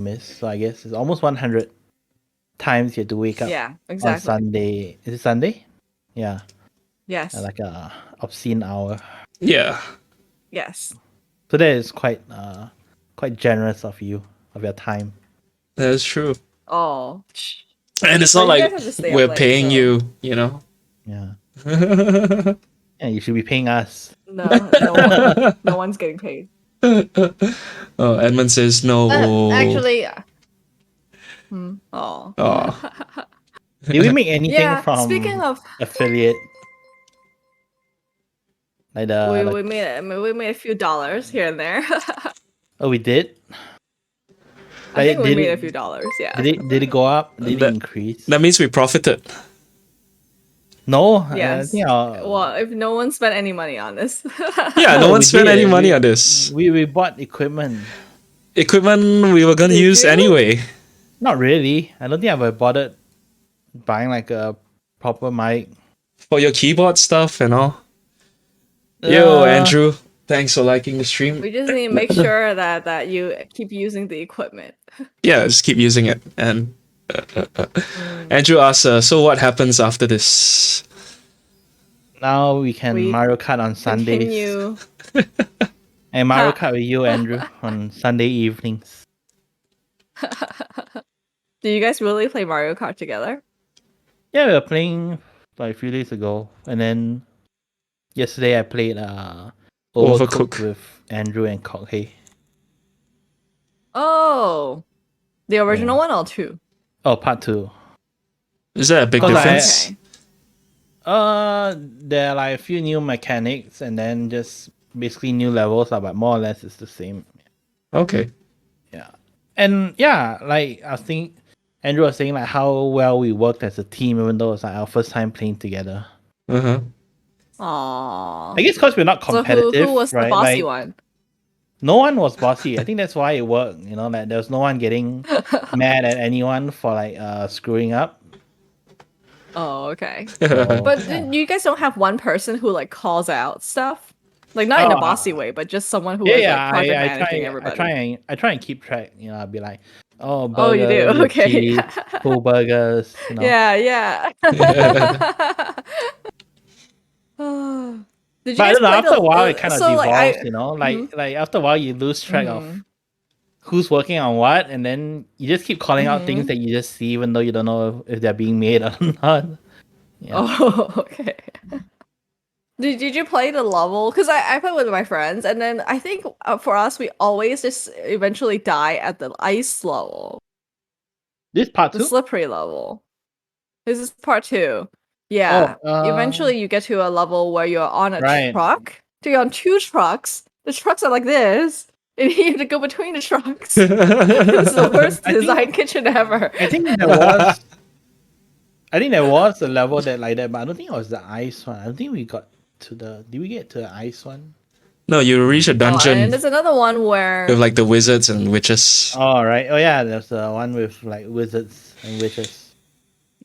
miss. So I guess it's almost 100 times you have to wake up Yeah, on exactly. Sunday. Is it Sunday? Yeah, Yes. like a obscene hour. Yeah. Yes. So that is quite generous of you, of your time. That's true. Oh. And it's But not you like guys have to stay up we're late, paying so. you, you know? Yeah. Yeah, you should be paying us. No one's getting paid. Oh, Edmund says no. Actually, oh. Oh. Did we make anything Yeah, speaking from of, affiliate? Like we made a few dollars here and there. oh, we did. I think we Did made it, a few dollars. Yeah. did it go up? Did it That, increase? that means we profited. No, I Yes. think Well, if no one spent any money on this. Yeah, no No, one we spent any did. money on this. we bought equipment. Equipment we were gonna Did use you? anyway. Not really. I don't think I've bothered buying like a proper mic. For your keyboard stuff and all. Yo, Uh, Andrew. Thanks for liking the stream. We just need to make sure that you keep using the equipment. Yeah, just keep using it. And Andrew asks, so what happens after this? Now we can We Mario Kart on Sundays. Continue. And Mario Kart with you, Andrew, on Sunday evenings. Do you guys really play Mario Kart together? Yeah, we were playing like a few days ago, and then yesterday I played Overcooked Overcooked. with Andrew and Cockhay. Oh, the original one or two? Oh, part 2. Is that a big 'Cause difference? Okay. There are like a few new mechanics, and then just basically new levels, but more or less it's the same. Okay. Yeah, and yeah, like I think Andrew was saying like how well we worked as a team, even though it's like our first time playing together. Uh-huh. Aww. I guess because we're not So competitive, who was right? the bossy Like, one? no one was bossy. I think that's why it worked. You know, like there was no one getting mad at anyone for like screwing up. Oh, okay. So, But yeah. you guys don't have one person who like calls out stuff, like not in a bossy way, but just someone who is like project managing everybody. I try and keep track. You know, I'll be like, oh, Oh, you burgers, do? Okay. cheese, full burgers. You know, Yeah. Did you but I guys don't know. play After a while, it kind of so devolves. like You know, Mhm. like after a while, you lose track of who's working on what, and then you just keep calling out things that you just see, even though you don't know if they're being made or not. Yeah. Oh, okay. Did you play the level? Because I played with my friends, and then I think for us, we always just eventually die at the ice level, This part the 2? slippery level. This is part 2. Yeah. Eventually, you get to a level where you're on a right. truck. So you're on 2 trucks. The trucks are like this, and you have to go between the trucks. It's the worst design kitchen ever. I think there was. I think there was a level that like that, but I don't think it was the ice one. I don't think we got to the. Did we get to the ice one? No, you reach a Oh, and dungeon there's another one where with like the wizards and witches. Oh right. Oh yeah, there's the one with like wizards and witches.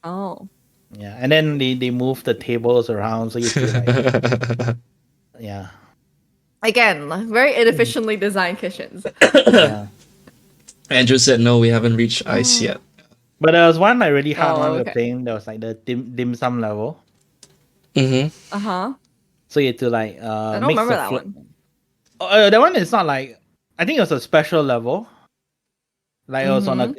oh. Yeah, and then they move the tables around, so you feel like yeah. Again, very inefficiently designed kitchens. Yeah. Andrew said no, we haven't reached ice yet. But there was one like really hard Oh, one we were okay. playing. That was like the dim sum level. Mm-hmm. Uh-huh. So you had to like I don't mix remember the that fl- one. that one is not like. I think it was a special level. Like it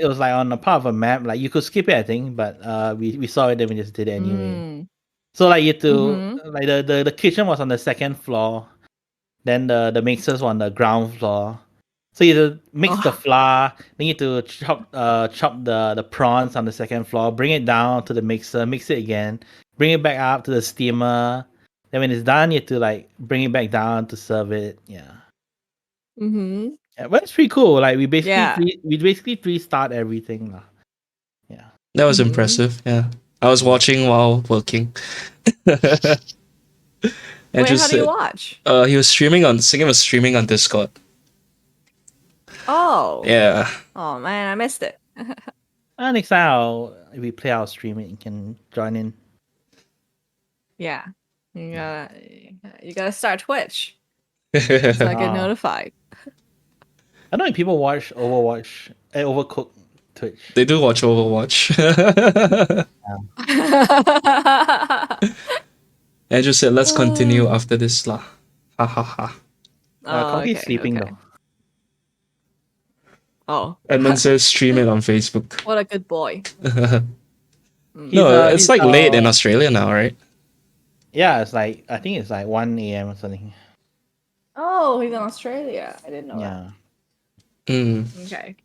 was like on a part of a map. Like you could skip it, I think, but we saw it and we just did it anyway. So like you had to like the kitchen was on the second floor, then the mixers were on the ground floor. So you had to mix the flour, then you had to chop the prawns on the second floor, bring it down to the mixer, mix it again, bring it back up to the steamer. Then when it's done, you have to like bring it back down to serve it. Yeah. Yeah, but it's pretty cool. Like we basically 3-starred everything. Yeah. That was impressive. Yeah. I was watching while working. Wait, Andrew how do you said, watch? he was streaming on Singing was streaming on Discord. Oh. Yeah. Oh man, I missed it. Next time if we play our stream, you can join in. Yeah. You gotta start Twitch. So I get notified. I don't know if people watch Overwatch Overcooked Twitch. They do watch Overwatch. Andrew said, "Let's continue after this lah." Ha ha ha. Coffee's sleeping though. Oh. Edmund says, "Stream it on Facebook." What a good boy. No, it's like late in Australia now, right? Yeah, it's like I think it's like 1 a.m. or something. Oh, he's in Australia. I didn't know Yeah. Mm. that. Okay.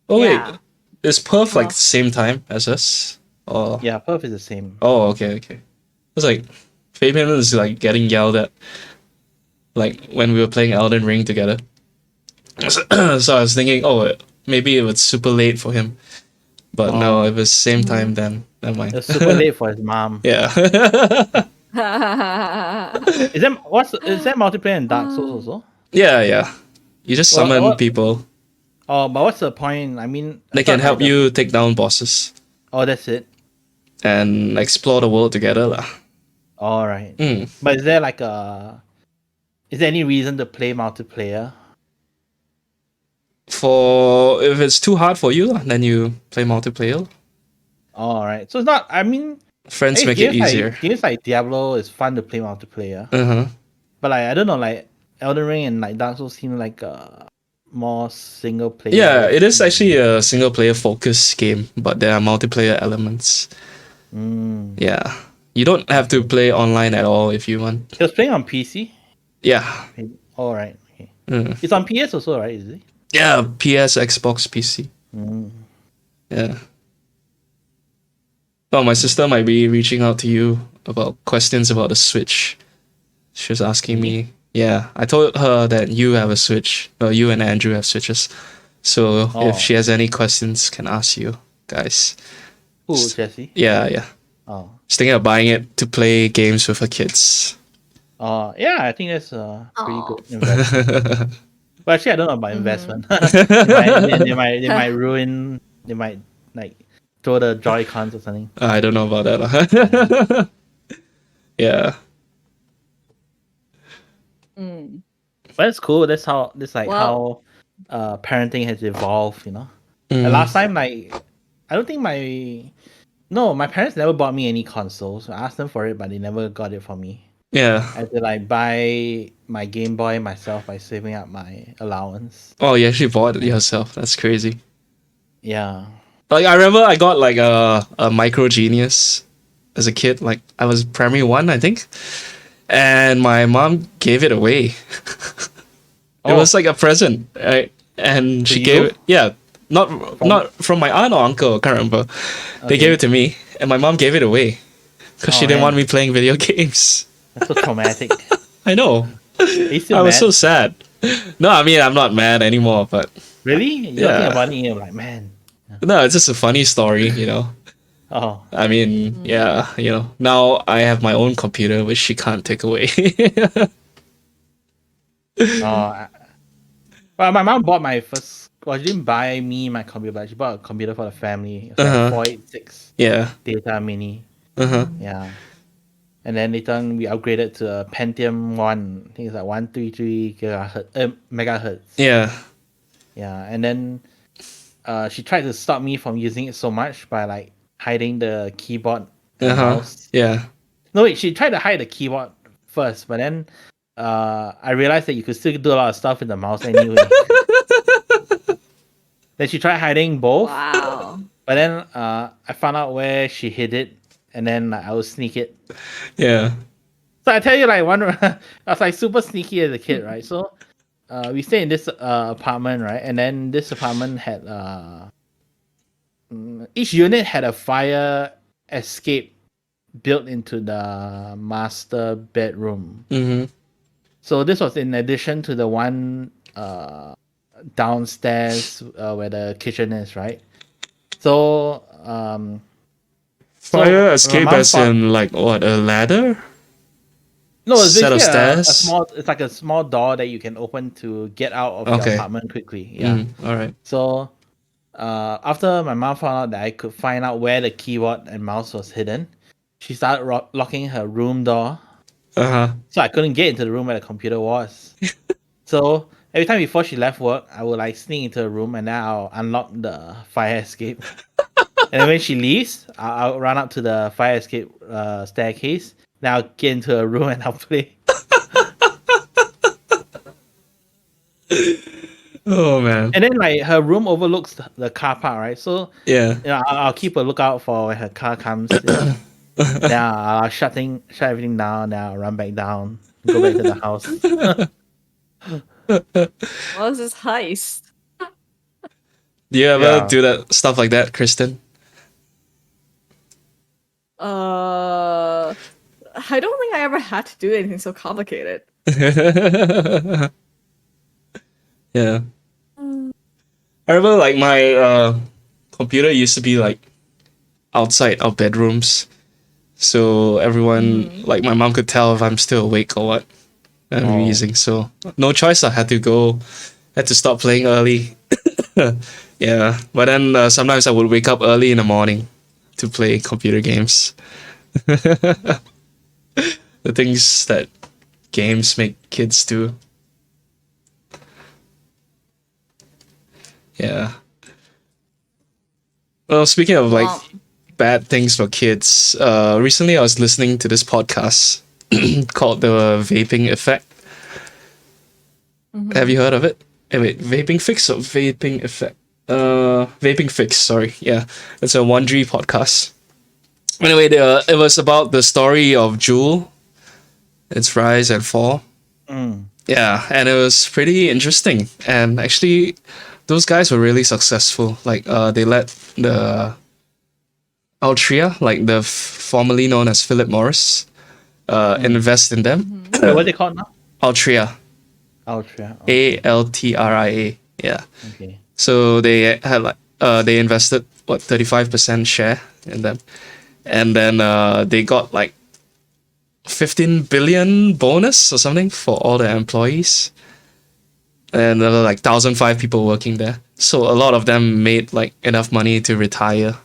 Oh Yeah. wait, is Perth like the same time as us? Or Yeah, Perth is the same. oh, okay. It's like Fabian is like getting yelled at, like when we were playing Elden Ring together. So I was thinking, oh, maybe it was super late for him, but no, it was same time then. Never mind. It's super late for his mom. Yeah. Is that multiplayer in Dark Souls also? Yeah. You just summon what- people. Oh, but what's the point? I mean, They can help you take down bosses Oh, that's it. and explore the world together lah. All right. Mm. But is there any reason to play multiplayer? For if it's too hard for you, then you play multiplayer. All right. So it's not. I mean, Friends make it easier. Games like Diablo is fun to play multiplayer, Uh-huh. but like I don't know, like Elden Ring and like Dark Souls seem like more single player. Yeah, it is actually a single player focused game, but there are multiplayer elements. Yeah. You don't have to play online at all if you want. He was playing on PC. Yeah. All right. Okay. Mm. It's on PS also, right? Is it? Yeah, PS, Xbox, PC. Yeah. Oh, my sister might be reaching out to you about questions about the Switch. She was asking me. Yeah, I told her that you have a Switch. Well, you and Andrew have Switches. So if she has any questions, can ask you guys. Who, Jesse? Yeah. Oh. She's thinking of buying it to play games with her kids. Yeah, I think that's a pretty good investment. But actually, I don't know about investment. they might ruin. They might like throw the Joy-Cons or something. I don't know about that. Yeah. But it's cool. That's how how parenting has evolved. You know. And last time, like, I don't think my parents never bought me any consoles. I asked them for it, but they never got it for me. Yeah. I had to like buy my Game Boy myself by saving up my allowance. Oh, you actually bought it yourself. That's crazy. Yeah. Like I remember I got like a Micro Genius as a kid. Like I was primary 1, I think. And my mom gave it away. It was like a present, right? And she gave it, yeah, not from my aunt or uncle, I can't remember. They gave it to me, and my mom gave it away because she didn't want me playing video games. That's so traumatic. I know. I was so sad. No, I mean I'm not mad anymore, but really, you're thinking about it, and you're like, man. no, it's just a funny story, you know. Oh, I mean, yeah, you know. Now I have my own computer, which she can't take away. well, my mom bought my first. Well, she didn't buy me my computer, but she bought a computer for the family. It was like 486 Yeah. data mini. Uh-huh. Yeah. And then later on, we upgraded to a Pentium 1. I think it's like 133 megahertz. Yeah. Yeah. And then she tried to stop me from using it so much by like hiding the keyboard and mouse. Yeah. No, wait, she tried to hide the keyboard first, but then I realized that you could still do a lot of stuff with the mouse anyway. Then she tried hiding both. Wow. But then I found out where she hid it, and then I would sneak it. Yeah. So I tell you, like I was like super sneaky as a kid, right? So we stayed in this apartment, right? And then this apartment had each unit had a fire escape built into the master bedroom. Mm-hmm. So this was in addition to the one downstairs where the kitchen is, right? So Fire escape as in like what, a ladder? No, it's set of basically stairs? a small. It's like a small door that you can open to get out of your apartment quickly. Yeah. All right. So after my mom found out that I could find out where the keyboard and mouse was hidden, she started locking her room door. Uh-huh. So I couldn't get into the room where the computer was. So every time before she left work, I would like sneak into her room and then I'll unlock the fire escape. And then when she leaves, I'll run up to the fire escape staircase. Then I'll get into her room and I'll play. Oh man. And then like her room overlooks the car park, right? So Yeah. you know, I'll keep a lookout for when her car comes. Then I'll shut everything down. Then I'll run back down, go back to the house. What is this heist? Do you ever Yeah. do that stuff like that, Kristen? I don't think I ever had to do anything so complicated. Yeah. I remember like my computer used to be like outside our bedrooms. So everyone, like my mom could tell if I'm still awake or what I'm using. So no choice, I had to stop playing early. Yeah. But then sometimes I would wake up early in the morning to play computer games. The things that games make kids do. Yeah. Well, speaking of like bad things for kids, recently I was listening to this podcast called the Vaping Effect. Have you heard of it? Wait, Vaping Fix or Vaping Effect? Vaping Fix, sorry. Yeah, it's a Wondery podcast. Anyway, it was about the story of Juul, its rise and fall. Yeah, and it was pretty interesting. And actually, those guys were really successful. Like, they let the Altria, like the formerly known as Philip Morris, invest in them. Wait, what they called now? Altria. Ultra. Oh, Altria. Yeah. okay. So they had like they invested 35% share in them, and then they got like 15 billion bonus or something for all their employees, and there were like 1,005 people working there. So a lot of them made like enough money to retire.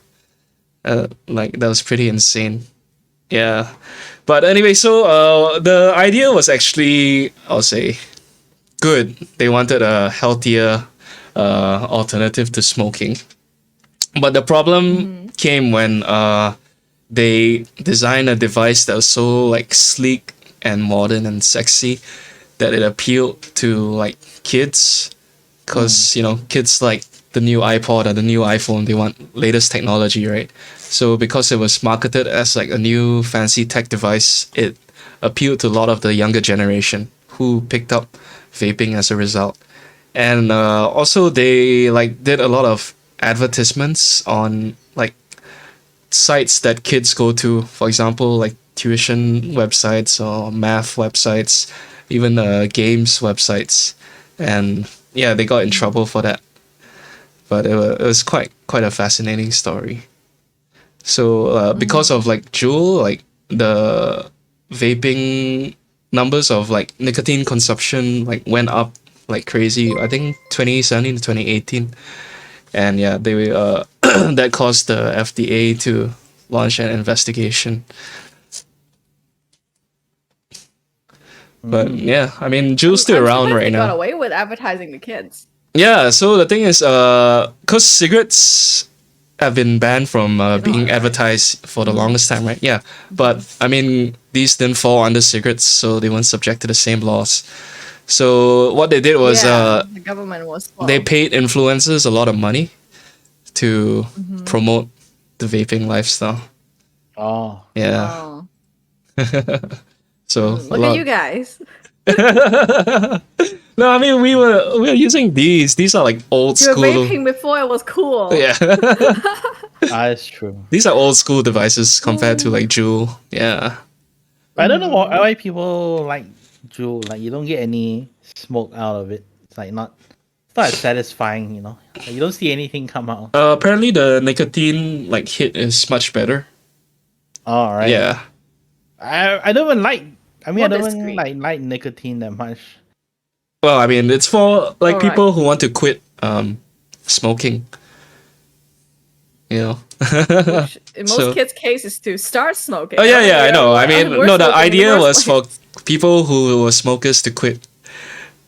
Like that was pretty insane. Yeah, but anyway, so the idea was actually, I'll say, good. They wanted a healthier alternative to smoking, but the problem came when they designed a device that was so like sleek and modern and sexy that it appealed to like kids, because you know, kids like the new iPod or the new iPhone, they want latest technology, right? So because it was marketed as like a new fancy tech device, it appealed to a lot of the younger generation who picked up vaping as a result. And also they like did a lot of advertisements on like sites that kids go to, for example, like tuition websites or math websites, even games websites. And yeah, they got in trouble for that. But it was quite a fascinating story. So because of like Juul, like the vaping numbers of like nicotine consumption like went up like crazy. I think 2017 to 2018, and yeah, they that caused the FDA to launch an investigation. But yeah, I mean, Juul's still around right now. Got away with advertising to kids. Yeah, so the thing is, because cigarettes have been banned from being advertised for the longest time, right? Yeah, but I mean, these didn't fall under cigarettes, so they weren't subject to the same laws. So what they did was the government was slow. they paid influencers a lot of money to promote the vaping lifestyle. Oh. Yeah. So Look at you guys. No, I mean we were using these. These are like old You were school. vaping before it was cool. Yeah. That's true. These are old school devices compared to like Juul. Yeah. But I don't know why people like Juul. Like you don't get any smoke out of it. It's like it's not as satisfying, you know. Like, you don't see anything come out. Apparently the nicotine like hit is much better. All right. Yeah. I don't even like. I mean, More I don't even discreet. like nicotine that much. Well, I mean, it's for like Alright. people who want to quit smoking. You know. Which in most So- kids' case is to start smoking. Oh yeah, I know. I mean, We're no, the smoking in idea first was place. for people who were smokers to quit,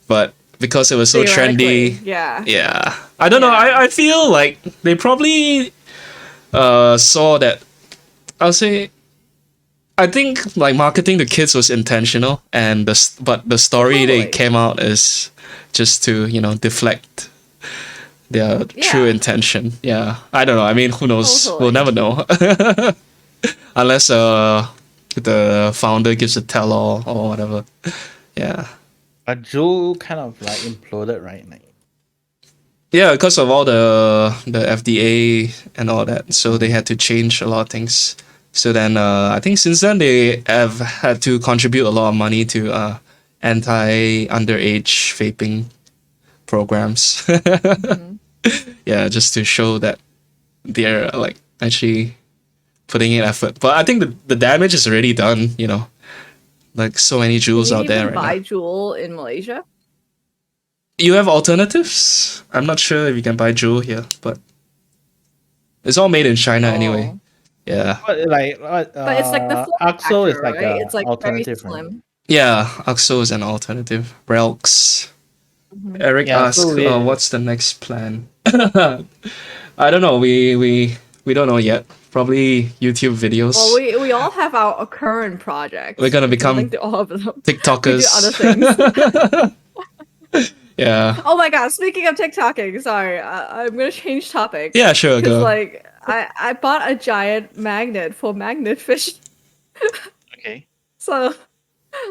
but because it was so Theoretically, trendy. yeah. Yeah. I don't know. Yeah. I feel like they probably saw that. I'll say I think like marketing to kids was intentional, and but the story they Totally. came out is just to deflect their true Yeah. intention. Yeah, I don't know. I mean, who knows? We'll Totally. never know, unless the founder gives a tell-all or whatever. Yeah, But Juul kind of like imploded, right? Like, yeah, because of all the FDA and all that, so they had to change a lot of things. So then, I think since then they have had to contribute a lot of money to anti-underage vaping programs. Yeah, just to show that they're like actually putting in effort. But I think the damage is already done. Like so many Can Juuls you out there even right buy now. Juul in Malaysia? You have alternatives? I'm not sure if you can buy Juul here, but it's all made in China anyway. Oh. Yeah. but like, But it's like the form Axo is factor, like right? a It's like very alternative, right? slim. Yeah, Axo is an alternative. Relx. Eric Yeah, asked, so we- "What's the next plan?" I don't know. We don't know yet. Probably YouTube videos. Well, we all have our current projects. We're gonna We can become link to all of them. TikTokers. We do other things. Yeah. Oh my god! Speaking of TikToking, sorry, I'm gonna change topic. Yeah. Sure. Because Go. like I bought a giant magnet for magnet fish. Okay. So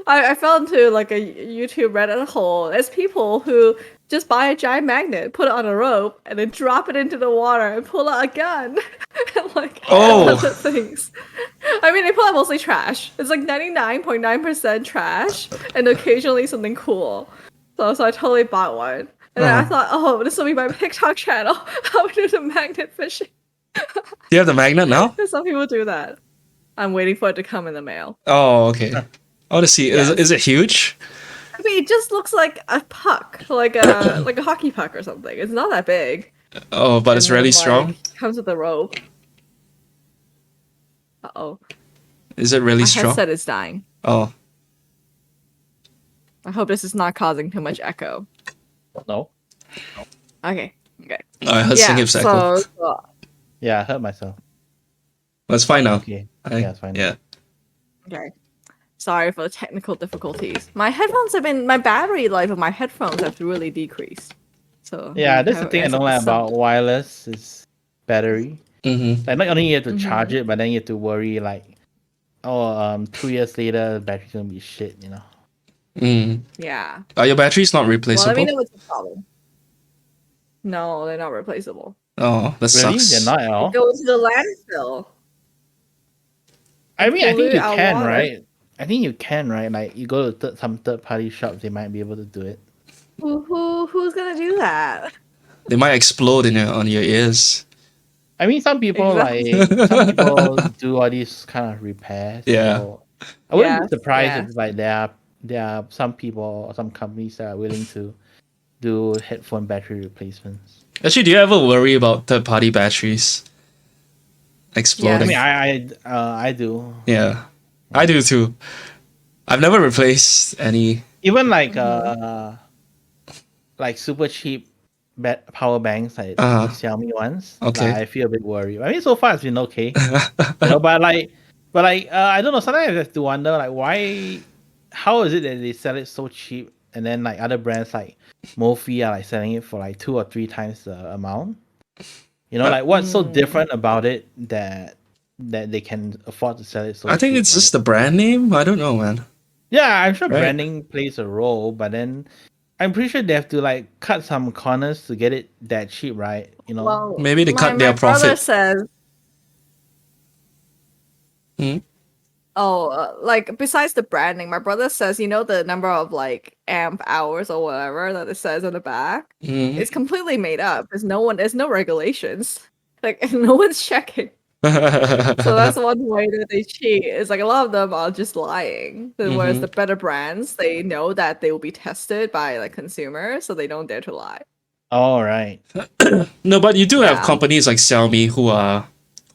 I fell into like a YouTube Reddit hole. There's people who just buy a giant magnet, put it on a rope, and then drop it into the water and pull out a gun. And like Oh. other things. I mean, they pull out mostly trash. It's like 99.9% trash and occasionally something cool. So I totally bought one. And then I Uh-huh. thought, oh, this will be my TikTok channel. How to do the magnet fishing. Do you have the magnet now? Some people do that. I'm waiting for it to come in the mail. Oh, okay. I want to see. Yes. Is it huge? I mean, it just looks like a puck, like a like a hockey puck or something. It's not that big. Oh, but it's And then, really like, strong. Comes with a rope. Uh-oh. Is it really My strong? headset is dying. Oh, I hope this is not causing too much echo. No. Okay. I heard Yeah, Singip's echo. so Yeah, I hurt myself. That's fine now. Okay. I- Yeah, it's fine. Yeah. okay. Sorry for the technical difficulties. My battery life of my headphones have really decreased. So Yeah, that's the thing I as don't a like result- about wireless is battery. Mm-hmm. Like not only you have to Mhm. charge it, but then you have to worry like, 2 years later the battery's gonna be shit. Mm. Yeah. Are your batteries not Well, replaceable? let me know what's the problem. No, they're not replaceable. Oh, that Really? sucks. They're not at all. They go to the landfill. I mean, I think pollute you our can, water. right? I think you can, right? Like you go to some third party shops, they might be able to do it. Who's gonna do that? They might explode on your ears. I mean, some people Exactly. some people do all these kind of repairs. Yeah. So I wouldn't Yes, be surprised yes. if like there are some people or some companies that are willing to do headphone battery replacements. Actually, do you ever worry about third-party batteries I exploding? mean, I do. Yeah, I do too. I've never replaced any. Even like Mm-hmm. like super cheap power banks like Uh-huh. the Xiaomi ones. Okay. Like, I feel a bit worried. I mean, so far it's been okay. But I don't know. Sometimes I have to wonder like why, how is it that they sell it so cheap and then like other brands like Mophie are like selling it for like 2 or 3 times the amount. Like what's so different about it that they can afford to sell it so I think cheap, it's right? just the brand name. I don't know, man. Yeah, I'm sure Right. branding plays a role, but then I'm pretty sure they have to like cut some corners to get it that cheap, right? Well, Maybe they cut their my brother profit. says. Hmm? Oh, like besides the branding, my brother says, the number of like amp hours or whatever that it says on the back, Mm. it's completely made up. There's no regulations. Like no one's checking. So that's one way that they cheat. Is like a lot of them are just lying. Whereas Mhm. the better brands, they know that they will be tested by like consumers, so they don't dare to lie. All right. No, but you do have Yeah. companies like Xiaomi who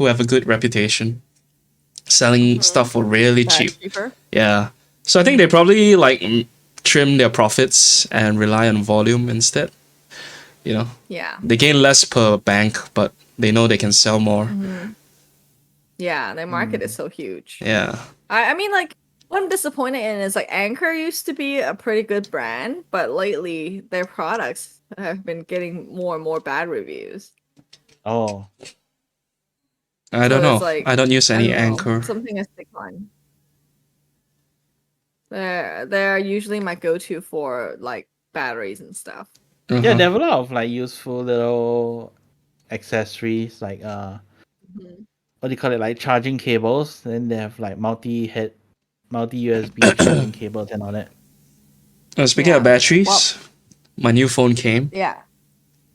have a good reputation, selling stuff for really That's cheap. cheaper. Yeah. So I think they probably like trim their profits and rely on volume instead. You know, Yeah. they gain less per bank, but they know they can sell more. Yeah, their market is so huge. Yeah. I mean, like, what I'm disappointed in is like Anchor used to be a pretty good brand, but lately their products have been getting more and more bad reviews. Oh, I don't So it's know. like, I don't use I any don't know, Anchor. something has declined. They're usually my go-to for like batteries and stuff. yeah, Uh-huh. they have a lot of like useful little accessories like Mhm. what do you call it, like charging cables. Then they have like multi USB charging cables and all that. Speaking of Yeah. batteries, my new phone came. Yeah.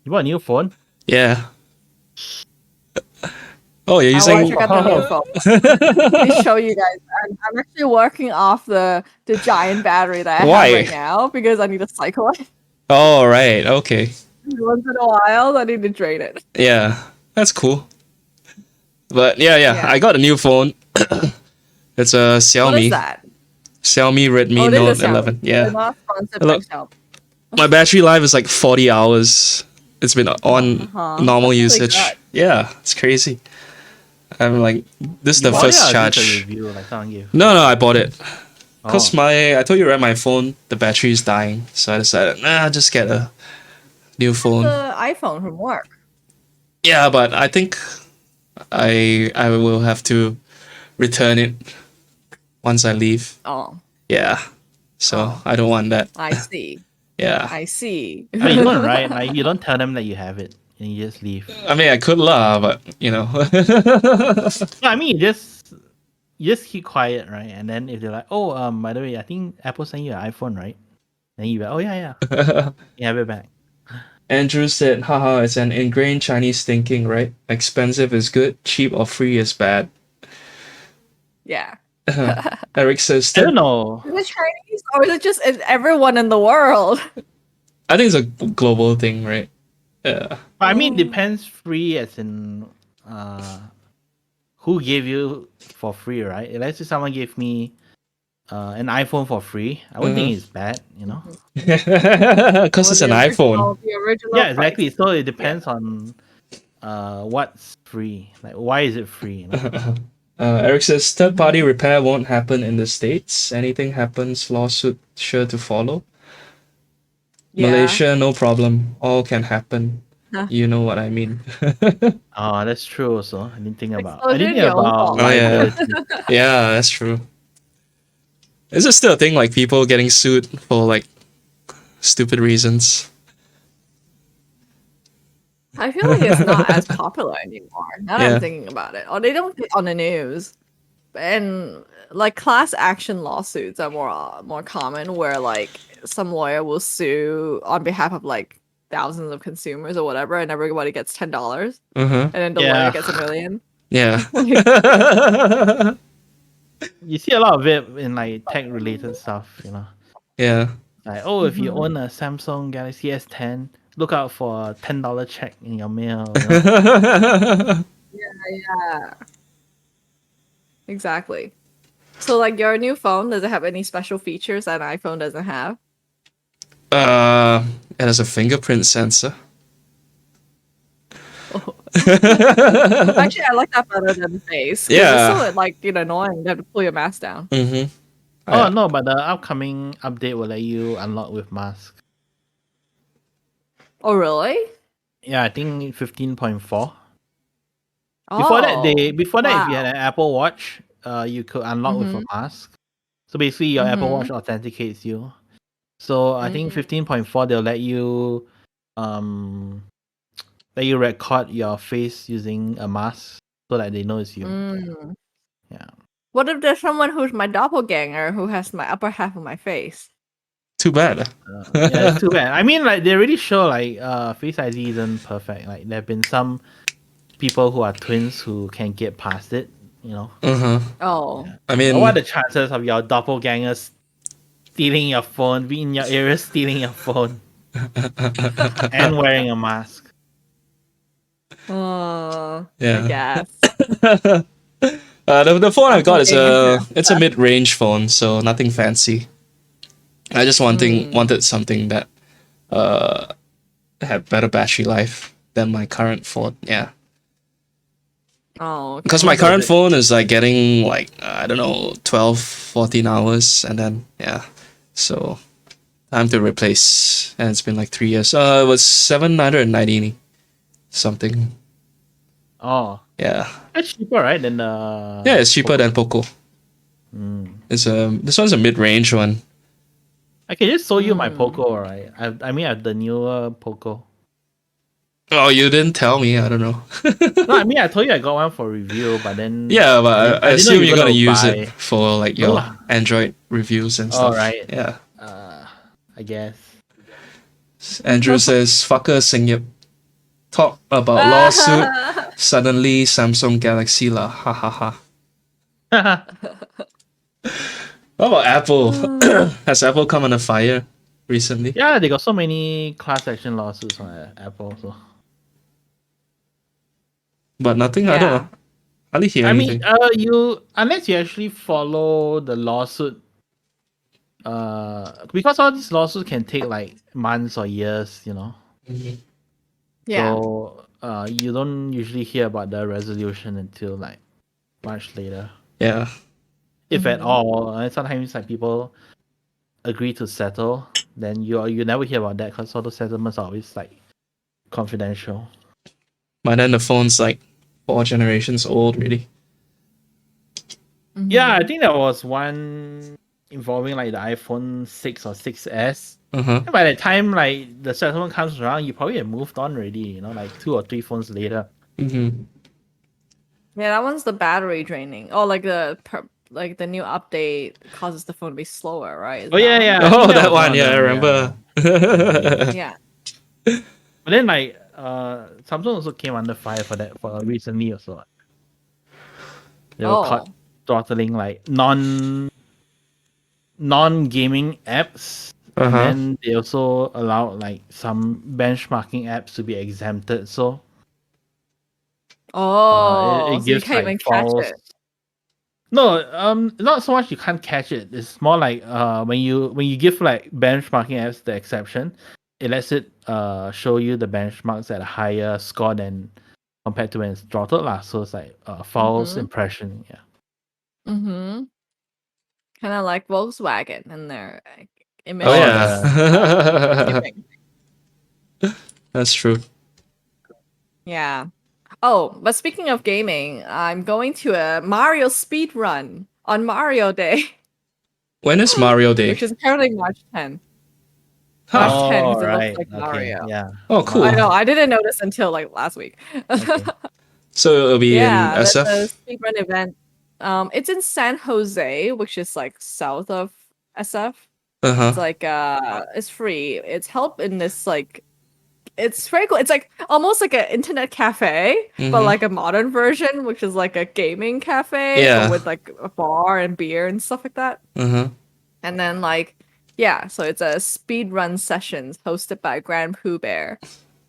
You bought a new phone? Yeah. Oh, you're I want to using. check out the new phone. Let me show you guys. I'm actually working off the giant battery that I Why? have right now because I need to cycle it. Oh, right. Okay. Once in a while, I need to drain it. Yeah, that's cool. But yeah, Yeah. I got a new phone. It's a Xiaomi. What is that? Xiaomi Redmi Oh, Note this is Xiaomi. 11. They're Yeah. not sponsored by Look. Xiaomi. My battery life is like 40 hours. It's been on normal That's really usage. good. Yeah, it's crazy. I'm like, this is You the bought it or first is charge. this a review, like someone gave? No, I bought it. Because Oh. I told you, right, my phone, the battery is dying. So I decided, I'll just get a new phone. The iPhone from work. Yeah, but I think I will have to return it once I leave. Oh, Yeah. So Oh. I don't want that. I see. Yeah. I see. I mean, you don't, right? Like you don't tell them that you have it and you just leave. I mean, I could lah, but you know. No, I mean, you just keep quiet, right? And then if they're like, oh, by the way, I think Apple sent you an iPhone, right? Then you be like, oh yeah, you have it back. Andrew said, haha, it's an ingrained Chinese thinking, right? Expensive is good, cheap or free is bad. Yeah. Eric says, I don't know. Is it Chinese or is it just everyone in the world? I think it's a global thing, right? Yeah. But I mean, depends free as in who gave you for free, right? Let's say someone gave me an iPhone for free. I wouldn't think it's bad, you know? Because it's an iPhone. The original Yeah, exactly. price. So it depends on what's free. Like, why is it free? You know? Eric says, third party repair won't happen in the States. Anything happens, lawsuit sure to follow. Yeah. Malaysia, no problem. All can happen. Huh. You know what I mean. Oh, that's true. Also, I didn't think about. Exposure I didn't in think your own about fault. Oh, yeah. liability. Yeah, that's true. Is it still a thing, like people getting sued for like stupid reasons? I feel like it's not as popular anymore. Now that Yeah. I'm thinking about it. Or they don't get on the news. And like class action lawsuits are more common where like some lawyer will sue on behalf of like thousands of consumers or whatever and everybody gets $10 Uh-huh. and then the Yeah. lawyer gets $1 million. Yeah. You see a lot of it in like tech related stuff, you know. Yeah. Like, oh, if you own a Samsung Galaxy S10, look out for a $10 check in your mail. You know? Yeah. Exactly. So like your new phone, does it have any special features that an iPhone doesn't have? It has a fingerprint sensor. Actually, I like that better than the face. 'Cause Yeah. It's so like annoying. You have to pull your mask down. Mm-hmm. Oh no, but the upcoming update will let you unlock with mask. Oh really? Yeah, I think 15.4. Oh, Before that, if you had wow. an Apple Watch, you could unlock with a mask. So basically, your Apple Watch authenticates you. So I think 15.4, they'll let you record your face using a mask so that they know it's you. Mm. Yeah. What if there's someone who's my doppelganger who has my upper half of my face? Too bad. Yeah, it's too bad. I mean, like they really show like Face ID isn't perfect. Like there have been some people who are twins who can get past it. You know. Uh-huh. Oh. I mean, But what are the chances of your doppelgangers stealing your phone, being in your area stealing your phone, and wearing a mask? I yeah. guess. The phone I got is Doppelganger. it's a mid-range phone, so nothing fancy. I just wanted something that had better battery life than my current phone. Yeah. Oh, okay. Because my current phone is like getting like I don't know 12, 14 hours, and then yeah, so time to replace. And it's been like 3 years. It was 790 something. Oh, Yeah, it's cheaper, right? Than yeah, it's cheaper than Poco. It's this one's a mid-range one. I can just show you my Poco, right? I mean, I have the newer Poco. Oh, you didn't tell me. I don't know. No, I mean, I told you I got one for review, but then Yeah, but I didn't know assume you're gonna use buy. it for like No your lah. Android reviews and All stuff. right. Yeah. I guess. Andrew says, "Fucker sing yip. Talk about lawsuit. Suddenly Samsung Galaxy lah. Ha ha ha." What about Apple? Has Apple come under fire recently? Yeah, they got so many class action lawsuits on Apple. So But nothing. I don't know. I didn't hear anything. you unless you actually follow the lawsuit, because all these lawsuits can take like months or years, you know. Yeah. So you don't usually hear about the resolution until like much later, Yeah. if at all. And sometimes like people agree to settle, then you never hear about that because all the settlements are always like confidential. But then the phone's like 4 generations old, really. Yeah, I think there was one involving like the iPhone 6 or 6S. Uh-huh. By the time like the settlement comes around, you probably have moved on already, you know, like 2 or 3 phones later. Mm-hmm. Yeah, that one's the battery draining. Oh, like the new update causes the phone to be slower, right? Is Oh that yeah, one? yeah. Oh, think that was one. Yeah, I of them, remember. Yeah. But then like Samsung also came under fire for that for recently also. They were caught throttling like non-gaming apps. And Uh-huh. then they also allowed like some benchmarking apps to be exempted. So it So you gives can't even like catch false. it. No, not so much you can't catch it. It's more like when you give like benchmarking apps the exception, it lets it show you the benchmarks at a higher score than compared to when it's throttled lah. So it's like a false impression. Yeah. Mm-hmm. Kind of like Volkswagen and their Oh, emissions. yeah. That's true. Yeah. Oh, but speaking of gaming, I'm going to a Mario speed run on Mario Day, When is Mario Day? which is currently March 10. Huh. March 10 because it right. looks like Mario. Yeah. Oh, cool. I know. I didn't notice until like last week. Okay. So it'll be in That's a SF? speedrun event. It's in San Jose, which is like south of SF. Uh-huh. It's like it's free. It's held in this like it's very cool. It's like almost like an internet cafe, but like a modern version, which is like a gaming cafe Yeah. with like a bar and beer and stuff like that. Uh-huh. And then like so it's a speed run sessions hosted by Grand Pooh Bear.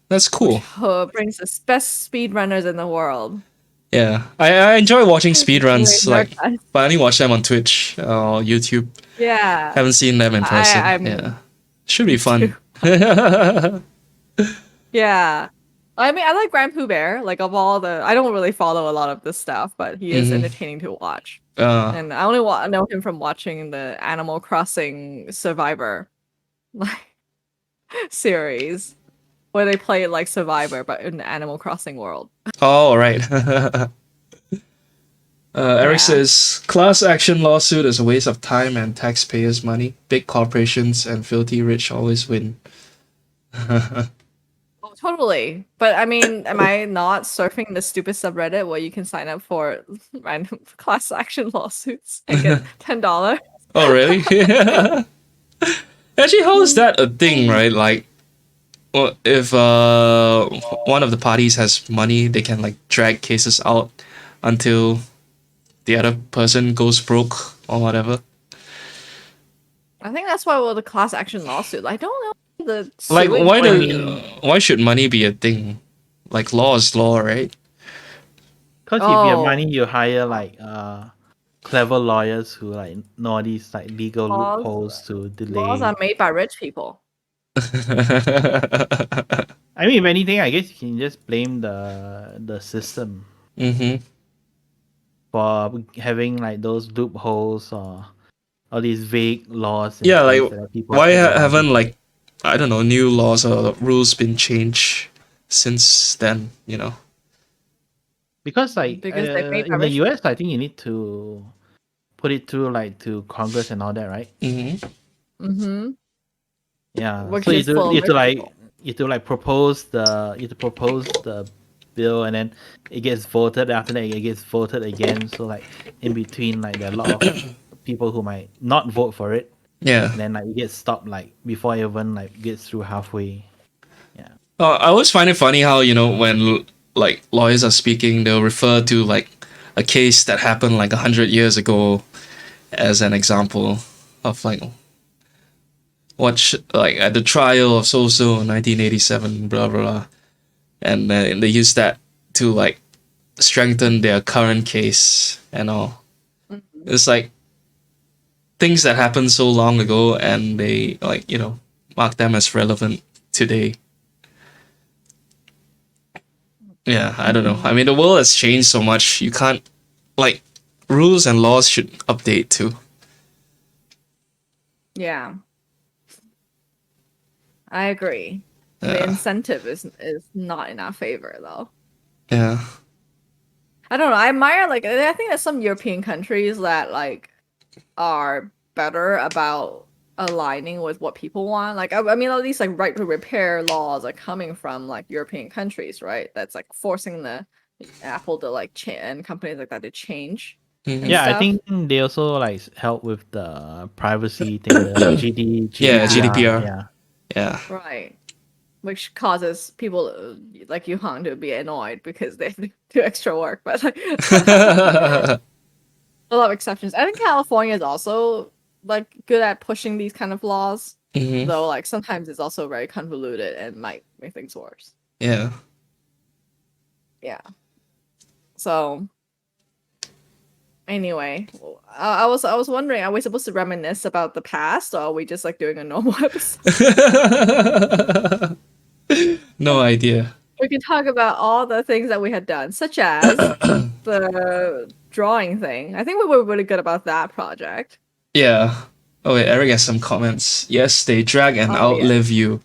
That's cool. Who brings the best speedrunners in the world. Yeah. I enjoy watching speedruns, Really like, but I only watch them on Twitch or YouTube. Yeah. Haven't seen them in person. I'm Yeah. Should be fun. Yeah. I mean, I like Grand Pooh Bear. Like, of all the... I don't really follow a lot of this stuff, but he is entertaining to watch. And I only know him from watching the Animal Crossing Survivor series, where they play like Survivor, but in the Animal Crossing world. Oh, right. Eric says, class action lawsuit is a waste of time and taxpayers' money. Big corporations and filthy rich always win. Oh, totally. But I mean, am I not surfing the stupid subreddit where you can sign up for random class action lawsuits and get $10? Oh, really? Actually, how is that a thing, right? Like, well, if one of the parties has money, they can like drag cases out until the other person goes broke or whatever. I think that's why the class action lawsuit. I don't know the Like, suing why why should money be a thing? Like, law is law, right? Because if you have money, you hire like clever lawyers who like know all these like legal Laws- loopholes to Laws delay. are made by rich people. I mean, if anything, I guess you can just blame the system for having like those loopholes or all these vague laws in Yeah, place like that people why take advantage haven't of. like I don't know new laws or rules been changed since then? You know. Because like Because they're made by in the rich US, I think you need to put it through like to Congress and all that, right? Mm-hmm. Yeah. Which So is full of rich people. you have to like propose the bill, and then it gets voted. After that, it gets voted again. So like in between, like there are a lot of people who might not vote for it, Yeah. and then like it gets stopped like before it even like gets through halfway. Yeah. I always find it funny how when like lawyers are speaking, they'll refer to like a case that happened like 100 years ago as an example of like like at the trial of so 1987 blah blah blah, and they use that to like strengthen their current case and all. It's like things that happened so long ago and they like mark them as relevant today. Yeah, I don't know. I mean, the world has changed so much. You can't like rules and laws should update too. Yeah. I agree. The Yeah. incentive is not in our favor though. Yeah. I don't know. I admire I think there's some European countries that like are better about aligning with what people want. Like I mean at least like right to repair laws are coming from like European countries, right? That's like forcing the Apple to like and companies like that to change. Mhm. And Yeah, I stuff. think they also like help with the privacy thing, the Yeah, GDPR. GDPR. Yeah. Yeah. Right. Which causes people like Yuhan to be annoyed because they have to do extra work. But like, a lot of exceptions. I think California is also like good at pushing these kind of laws, though like sometimes it's also very convoluted and might make things worse. Yeah. Yeah. So anyway, I was wondering, are we supposed to reminisce about the past, or are we just like doing a normal episode? No idea. We can talk about all the things that we had done, such as the drawing thing. I think we were really good about that project. Yeah. Oh wait, Eric has some comments. Yes, they drag and Oh, yeah. outlive you.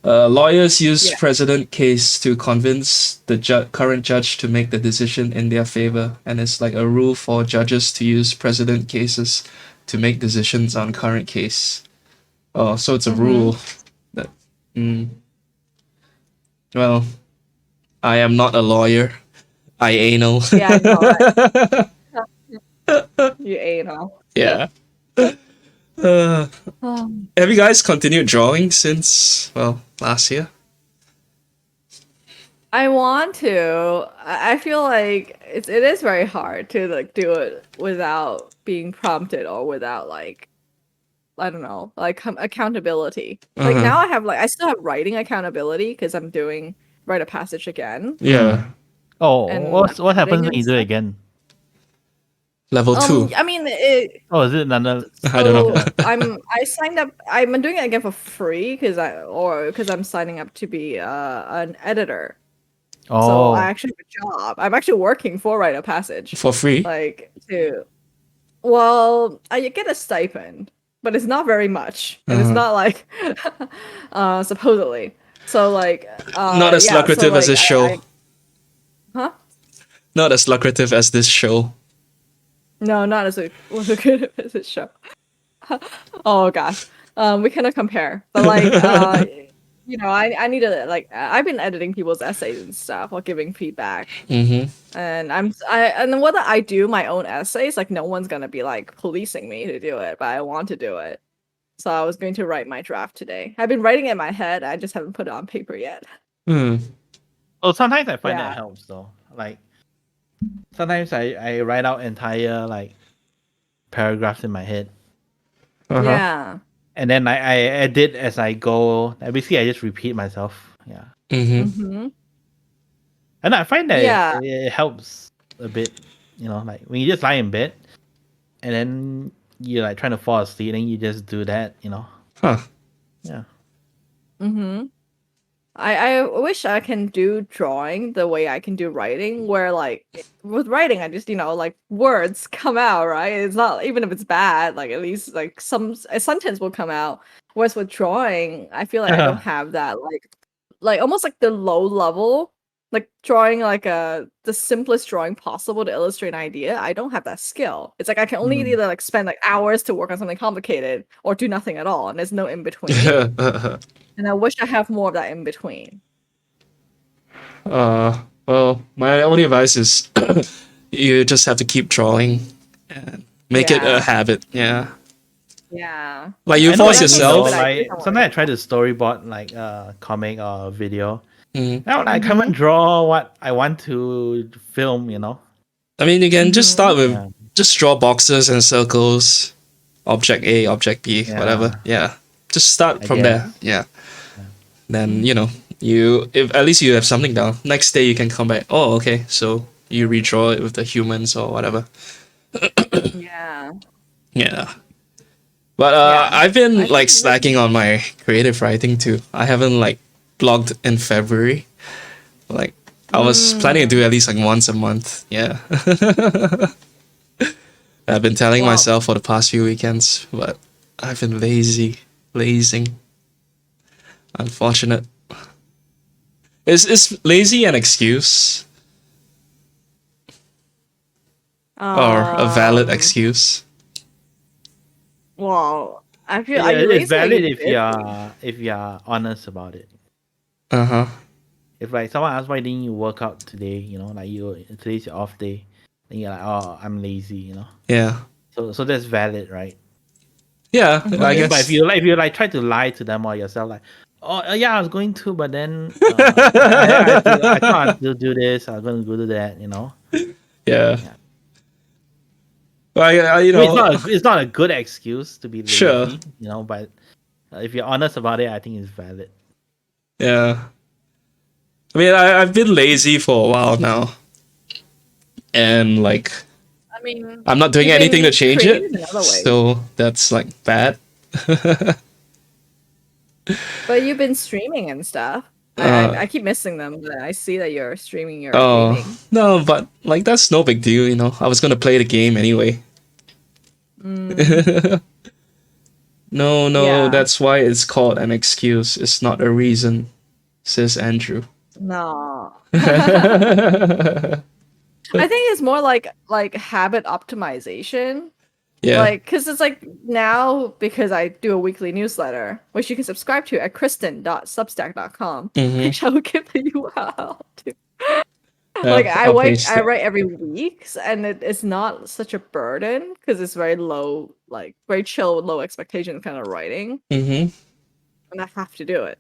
Lawyers use Yeah. precedent case to convince the current judge to make the decision in their favor, and it's like a rule for judges to use precedent cases to make decisions on current case. Oh, so it's a rule that. Well, I am not a lawyer. I anal. Yeah, I know. Right? You anal. Yeah. Um, Have you guys continued drawing since last year? I want to. I feel like it is very hard to like do it without being prompted or without like I don't know, like accountability. Like now I have I still have writing accountability because I'm doing Rite of Passage again. Yeah. Oh, And what happens editing when and you do it stuff. again? Level 2. I mean, Oh, is it another? I don't know. I signed up. I'm doing it again for free because I'm signing up to be an editor. So Oh, I actually have a job. I'm actually working for Rite of Passage. For free? Well, I get a stipend, but it's not very much, and it's not like supposedly. So like Not as lucrative as this show. Huh? Not as lucrative as this show. No, not as lucrative as this show. Oh gosh, we cannot compare. But like, I need to like. I've been editing people's essays and stuff while giving feedback. And and whether I do my own essays, like no one's gonna be like policing me to do it, but I want to do it. So I was going to write my draft today. I've been writing it in my head. I just haven't put it on paper yet. Oh, sometimes I find Yeah. that helps though. Like sometimes I write out entire like paragraphs in my head, Yeah. and then I edit as I go. Basically, I just repeat myself. Yeah, Mm-hmm. and I find that Yeah. it helps a bit. Like when you just lie in bed, and then you're like trying to fall asleep, and you just do that, Huh. Yeah. Mm-hmm. I wish I can do drawing the way I can do writing, where like with writing, I just like words come out, right? It's not even if it's bad, like at least like a sentence will come out. Whereas with drawing, I feel like I don't have that, like almost like the low level, like drawing like the simplest drawing possible to illustrate an idea. I don't have that skill. It's like I can only either like spend like hours to work on something complicated or do nothing at all, and there's no in between. And I wish I have more of that in between. Well, my only advice is you just have to keep drawing and make it a Yeah. habit. Yeah. Yeah. Like you I know force what you mean, though, yourself. like sometimes I try to storyboard like a comic or a video. Mhm. Now I come and draw what I want to film. I mean, you can just start with Yeah. just draw boxes and circles, object A, object B, Yeah. whatever. Yeah. Just start I from there. guess. Yeah. Then, if at least you have something down. Next day you can come back. Oh, okay. So you redraw it with the humans or whatever. Yeah. Yeah. But Yeah. I've been I like think slacking on my creative writing too. I haven't like blogged in February. Like I was planning to do at least like once a month. Yeah. I've been telling Wow. myself for the past few weekends, but I've been lazing. Unfortunate. Is lazy an excuse or a valid Um, excuse? Well, I feel Yeah, are you it's lazy or are valid you if you're honest about it. Uh-huh. If like someone asks why didn't you work out today, like today's your off day, then you're like, oh, I'm lazy, Yeah. So that's valid, right? Yeah, I But guess. if you like try to lie to them or yourself, like, oh yeah, I was going to, but then I thought I'd still do this. I was going to go do that. Yeah. Yeah. Well, I mean, it's not a good excuse to be lazy, Sure. But if you're honest about it, I think it's valid. Yeah. I mean, I've been lazy for a while now. And, like, I mean, I'm not doing you've anything to been change creative it. in other ways. So that's, like, bad. But you've been streaming and stuff. I keep missing them, but I see that you're streaming your gaming. No, but, like, that's no big deal, I was going to play the game anyway. No, Yeah. that's why it's called an excuse. It's not a reason, says Andrew. No. I think it's more like habit optimization. Yeah. Like, because it's like now, because I do a weekly newsletter, which you can subscribe to at kristen.substack.com, which I will give the URL to. Like, I'll paste I it. write every week, and it's not such a burden because it's very low, like very chill, low expectation kind of writing, Mm-hmm. and I have to do it.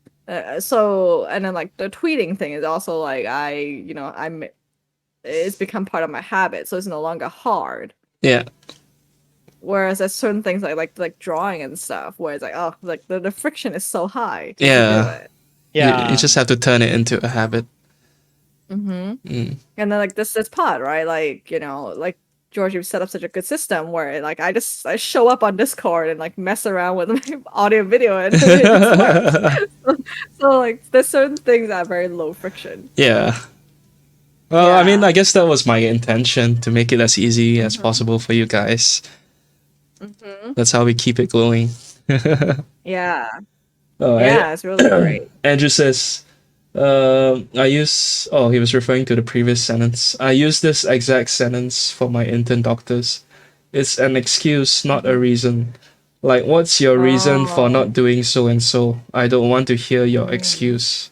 So, and then like the tweeting thing is also like it's become part of my habit, so it's no longer hard. Yeah. Whereas there's certain things like drawing and stuff, where it's like, oh, like the friction is so high. To Yeah. do it. Yeah, You just have to turn it into a habit. And then like this pod, right? Like, like George, you've set up such a good system where like I show up on Discord and like mess around with my audio video and it just works. So like there's certain things that are very low friction. Yeah. Well, I mean, Yeah. I guess that was my intention to make it as easy as possible for you guys. That's how we keep it going. Yeah. Oh, Yeah, it's really great. Andrew says, he was referring to the previous sentence. I use this exact sentence for my intern doctors. It's an excuse, not a reason. Like, what's your reason for not doing so and so? I don't want to hear your excuse.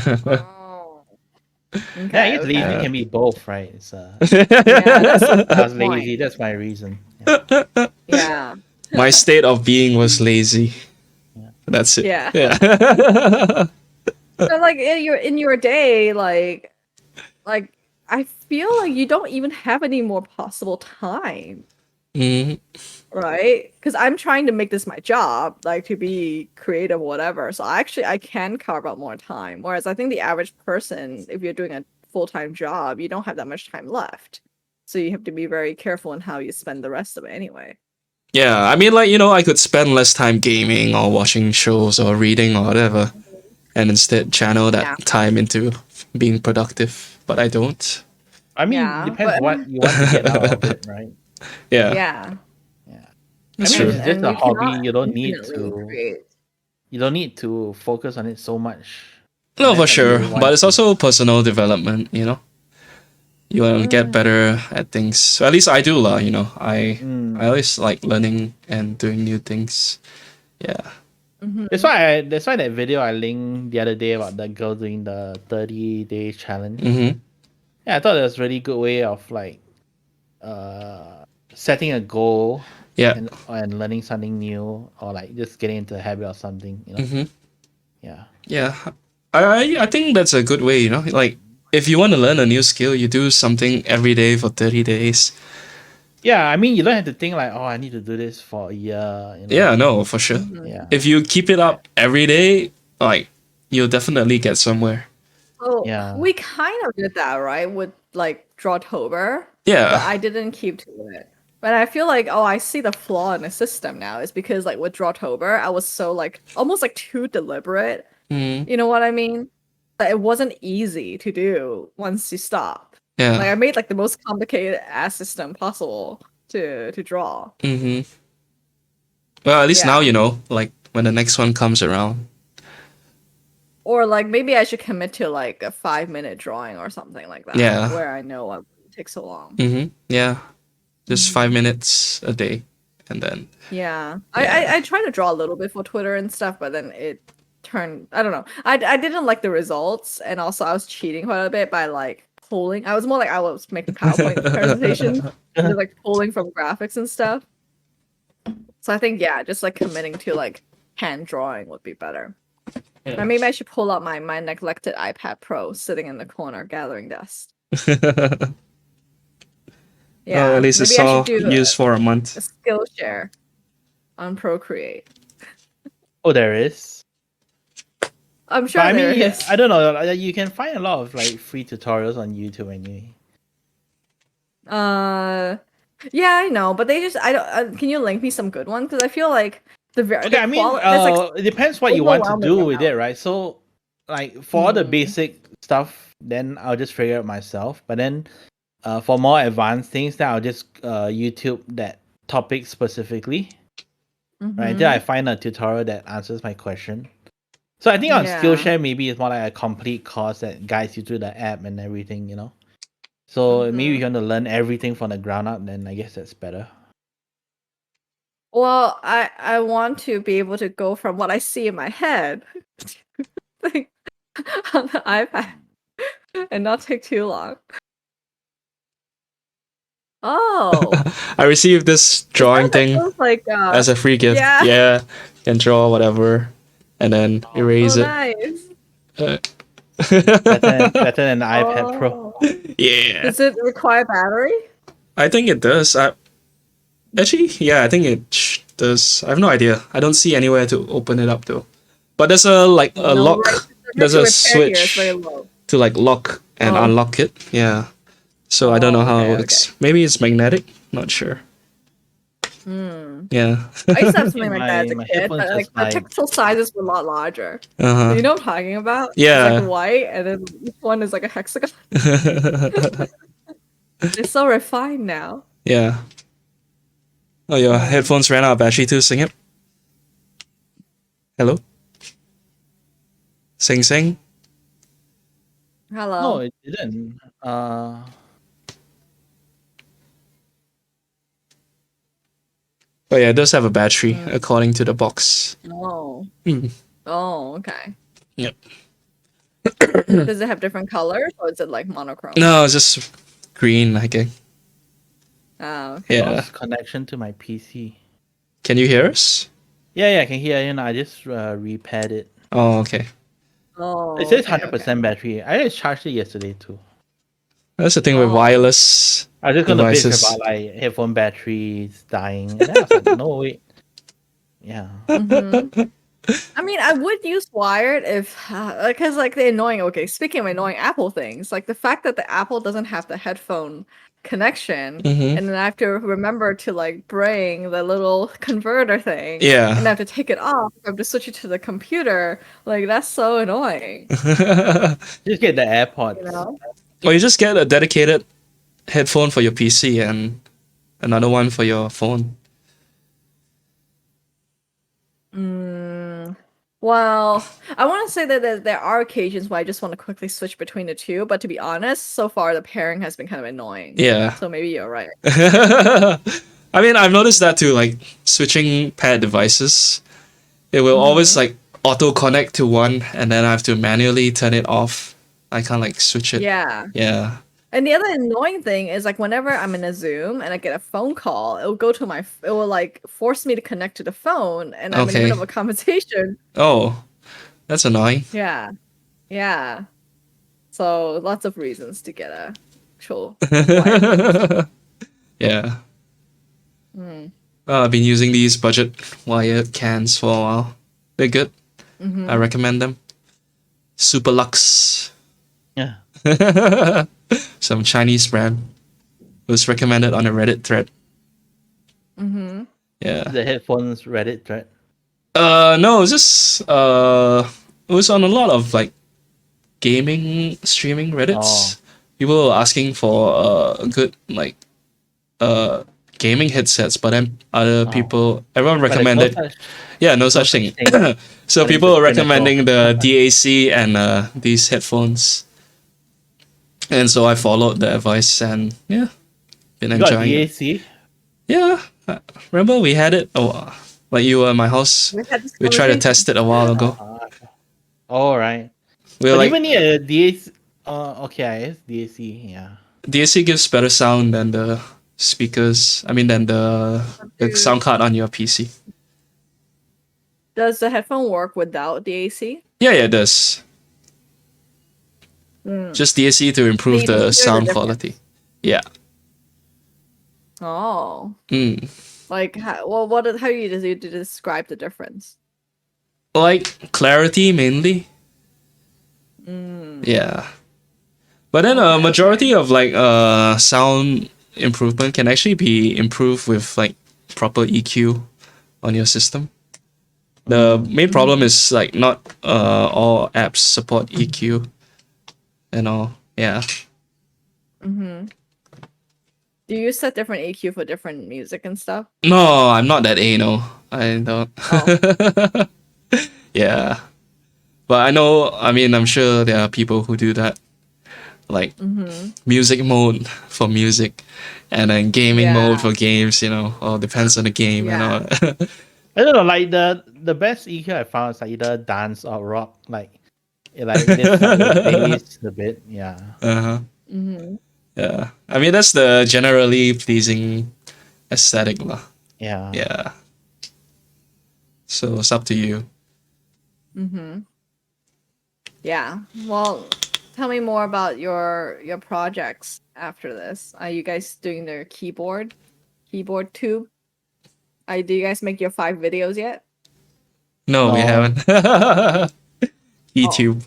Oh. yeah. I guess lazy okay. can be both, right? It's Yeah, that's a I was good point. lazy. That's my reason. Yeah. Yeah. My state of being was lazy. That's it. Yeah. Yeah. So like in your day, like I feel like you don't even have any more possible time, Mhm. right? Because I'm trying to make this my job, like to be creative, whatever. So I can carve out more time. Whereas I think the average person, if you're doing a full-time job, you don't have that much time left. So you have to be very careful in how you spend the rest of it anyway. Yeah, I mean, like, I could spend less time gaming or watching shows or reading or whatever, and instead channel that Yeah. time into being productive. But I don't. I mean, Yeah, depends but- what you want to get out of it, right? Yeah, Yeah. Yeah. that's I mean, true. it's just a you hobby. cannot You don't need infinitely to. create. You don't need to focus on it so much. No, for unless, like, you sure. really want But it's to. also personal development, You want to get better at things. So at least I do, lah. I always like learning and doing new things. Yeah. That's why that video I linked the other day about the girl doing the 30-day challenge. Mm-hmm. Yeah, I thought it was a really good way of like setting a goal Yeah. and learning something new, or like just getting into a habit or something, Mm-hmm. Yeah. Yeah. I think that's a good way, Like, if you want to learn a new skill, you do something every day for 30 days. Yeah, I mean, you don't have to think like, oh, I need to do this for a year. Yeah, no, for sure. Yeah. If you keep it up every day, like, you'll definitely get somewhere. Oh, Yeah. we kind of did that, right? With like Drawtober. Yeah. But I didn't keep to it. But I feel like, I see the flaw in the system now. It's because like with Drawtober, I was so like almost like too deliberate. Mm, You know what I mean? Like, it wasn't easy to do once you stop. yeah. Like I made like the most complicated ass system possible to draw. Mm-hmm. Well, at least now Yeah. you know, like, when the next one comes around. Or like maybe I should commit to like a 5-minute drawing or something like that. Yeah. Where I know it won't take so long. Mm-hmm. Yeah. Just 5 minutes a day. And then, Yeah. Yeah. I tried to draw a little bit for Twitter and stuff, but then it turned, I don't know. I didn't like the results, and also I was cheating quite a bit by like pulling. I was more like I was making PowerPoint presentations, just like pulling from graphics and stuff. So I think just like committing to like hand drawing would be better. Yeah. Or maybe I should pull out my neglected iPad Pro sitting in the corner gathering dust. Yeah. Oh, at least it's maybe I all should do used for a month. a Skillshare on Procreate. Oh, there is. I'm sure But I there mean, is. I don't know. You can find a lot of like free tutorials on YouTube anyway. Yeah, I know, but they just I don't. Can you link me some good ones? Because I feel like Okay, the I mean, there's, like, it depends what you want to overwhelming do with it, amount. right? So, like for all the Hmm. basic stuff, then I'll just figure it out myself. But then, for more advanced things, then I'll just YouTube that topic specifically, right? Until I find a tutorial that answers my question. So I think on Yeah. Skillshare maybe it's more like a complete course that guides you through the app and everything, So maybe if you want to learn everything from the ground up, then I guess that's better. Well, I want to be able to go from what I see in my head to on the iPad and not take too long. Oh, I received this drawing thing feels like as a free gift. yeah. Yeah. You can draw whatever and then erase it. nice. Uh, Better than the iPad Pro. Oh. yeah. Does it require battery? I think it does. Actually, yeah, I think it does. I have no idea. I don't see anywhere to open it up though. But there's a lock. Right. There's The a repair here is switch very low. to like lock and Oh. unlock it. Yeah. So I don't know how okay, it works. Maybe it's magnetic. Not sure. Yeah. I used to have something like that as a My kid, headphones but like just the died. textile sizes were a lot larger. Uh-huh. You know what I'm talking about? Yeah. It's like white, and then each one is like a hexagon. It's so refined now. Yeah. Oh, your headphones ran out of battery too, Sing it. Hello? Sing Sing? Hello. No, it didn't. Oh yeah, it does have a battery according to the box. Oh. Mm. Oh, okay. Yep. Does it have different colors, or is it like monochrome? No, it's just green, I think. Oh, okay. Yeah. Lost connection to my PC. Can you hear us? Yeah, I can hear you. I just repaired it. Oh, okay. Oh, It says okay, 100% battery. I just charged it yesterday too. That's the thing with Oh. wireless. I was just gonna bitch Devices. about like headphone batteries dying, and then I was like, no wait. Yeah. Mhm. I mean, I would use wired if, because like the annoying. Okay, speaking of annoying Apple things, like the fact that the Apple doesn't have the headphone connection, Mm-hmm. and then I have to remember to like bring the little converter thing, and I Yeah. have to take it off. I have to switch it to the computer. Like that's so annoying. Just get the You AirPods. know? Or you just get a dedicated headphone for your PC and another one for your phone. Well, I want to say that there are occasions where I just want to quickly switch between the two, but to be honest, so far the pairing has been kind of annoying. Yeah. So maybe you're right. I mean, I've noticed that too. Like switching paired devices, it will always like auto connect to one, and then I have to manually turn it off. I can't like switch it. Yeah. Yeah. And the other annoying thing is like whenever I'm in a Zoom and I get a phone call, it'll go to it will like force me to connect to the phone and I'm in the Okay. middle of a conversation. Oh, that's annoying. Yeah. Yeah. So lots of reasons to get a actual Yeah. I've been using these budget wired cans for a while. They're good. I recommend them. Super Lux. Yeah. Some Chinese brand. It was recommended on a Reddit thread. Yeah. The headphones Reddit thread. No, it was just it was on a lot of like gaming streaming Reddits. People were asking for good like gaming headsets, but then other people everyone But like, recommended no such thing. So But people it's were a pinnacle. recommending the DAC and these headphones. And so I followed the advice and yeah, been You got enjoying it. DAC? Yeah. Remember we had it like you were in my house. We had this We tried to conversation. test it a while ago. All right. We were But like even need a DAC. Okay, I guess DAC. Yeah. DAC gives better sound than the speakers. I mean than the sound card on your PC. Does the headphone work without the AC? Yeah, it does. Just DAC to improve So you the hear sound the quality. Yeah. Oh. Mm. Like how do you describe the difference? Like clarity mainly. Yeah. But then a majority of like sound improvement can actually be improved with like proper EQ on your system. The main problem is like not all apps support EQ and all. Yeah. Do you set different EQ for different music and stuff? No, I'm not that anal. I don't. Yeah. But I know, I mean, I'm sure there are people who do that. Like music mode for music and then gaming mode for games, you know, all depends on the game and all. I don't know. Like the best EQ I found is like either dance or rock. Like it like lifts up the bass a bit. Yeah. Uh-huh. Yeah. I mean, that's the generally pleasing aesthetic lah. Yeah. Yeah. So it's up to you. Yeah. Well, tell me more about your projects after this. Are you guys doing the keyboard tube? Do you guys make your 5 videos yet? No, we No. haven't. YouTube.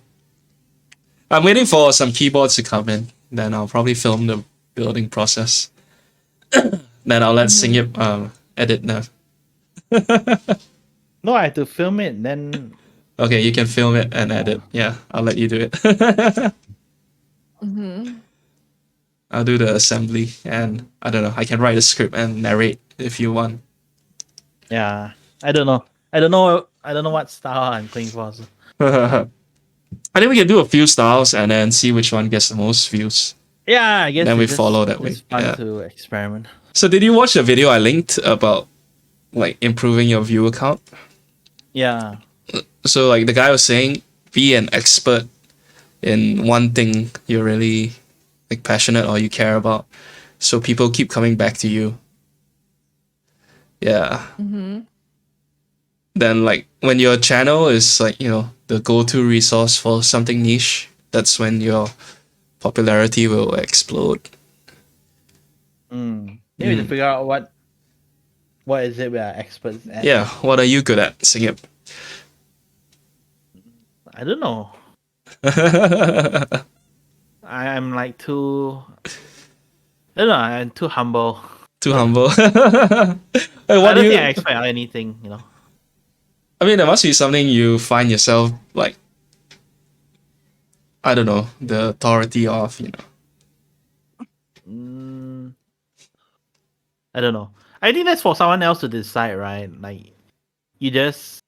I'm waiting for some keyboards to come in. Then I'll probably film the building process. Then I'll let Singip edit them. No, I have to film it. Then Okay, you can film it and edit. Yeah, I'll let you do it. I'll do the assembly and I don't know. I can write a script and narrate if you want. yeah, I don't know. I don't know what style I'm playing for. So. I think we can do a few styles and then see which one gets the most views. Yeah, I guess Then we it's follow that way. It's fun Yeah. to experiment. So did you watch the video I linked about like improving your viewer count? Yeah. So like the guy was saying, be an expert in one thing you're really like passionate or you care about, so people keep coming back to you. Yeah. Then like when your channel is like, you know, the go-to resource for something niche, that's when your popularity will explode. Maybe to figure out what is it we are experts at. Yeah. What are you good at, Singip? I don't know. I'm like too. I don't know. I'm too humble. Too humble. Hey, I don't think I expect anything. I mean, there must be something you find yourself like. I don't know, the authority of. I don't know. I think that's for someone else to decide, right? Like, you just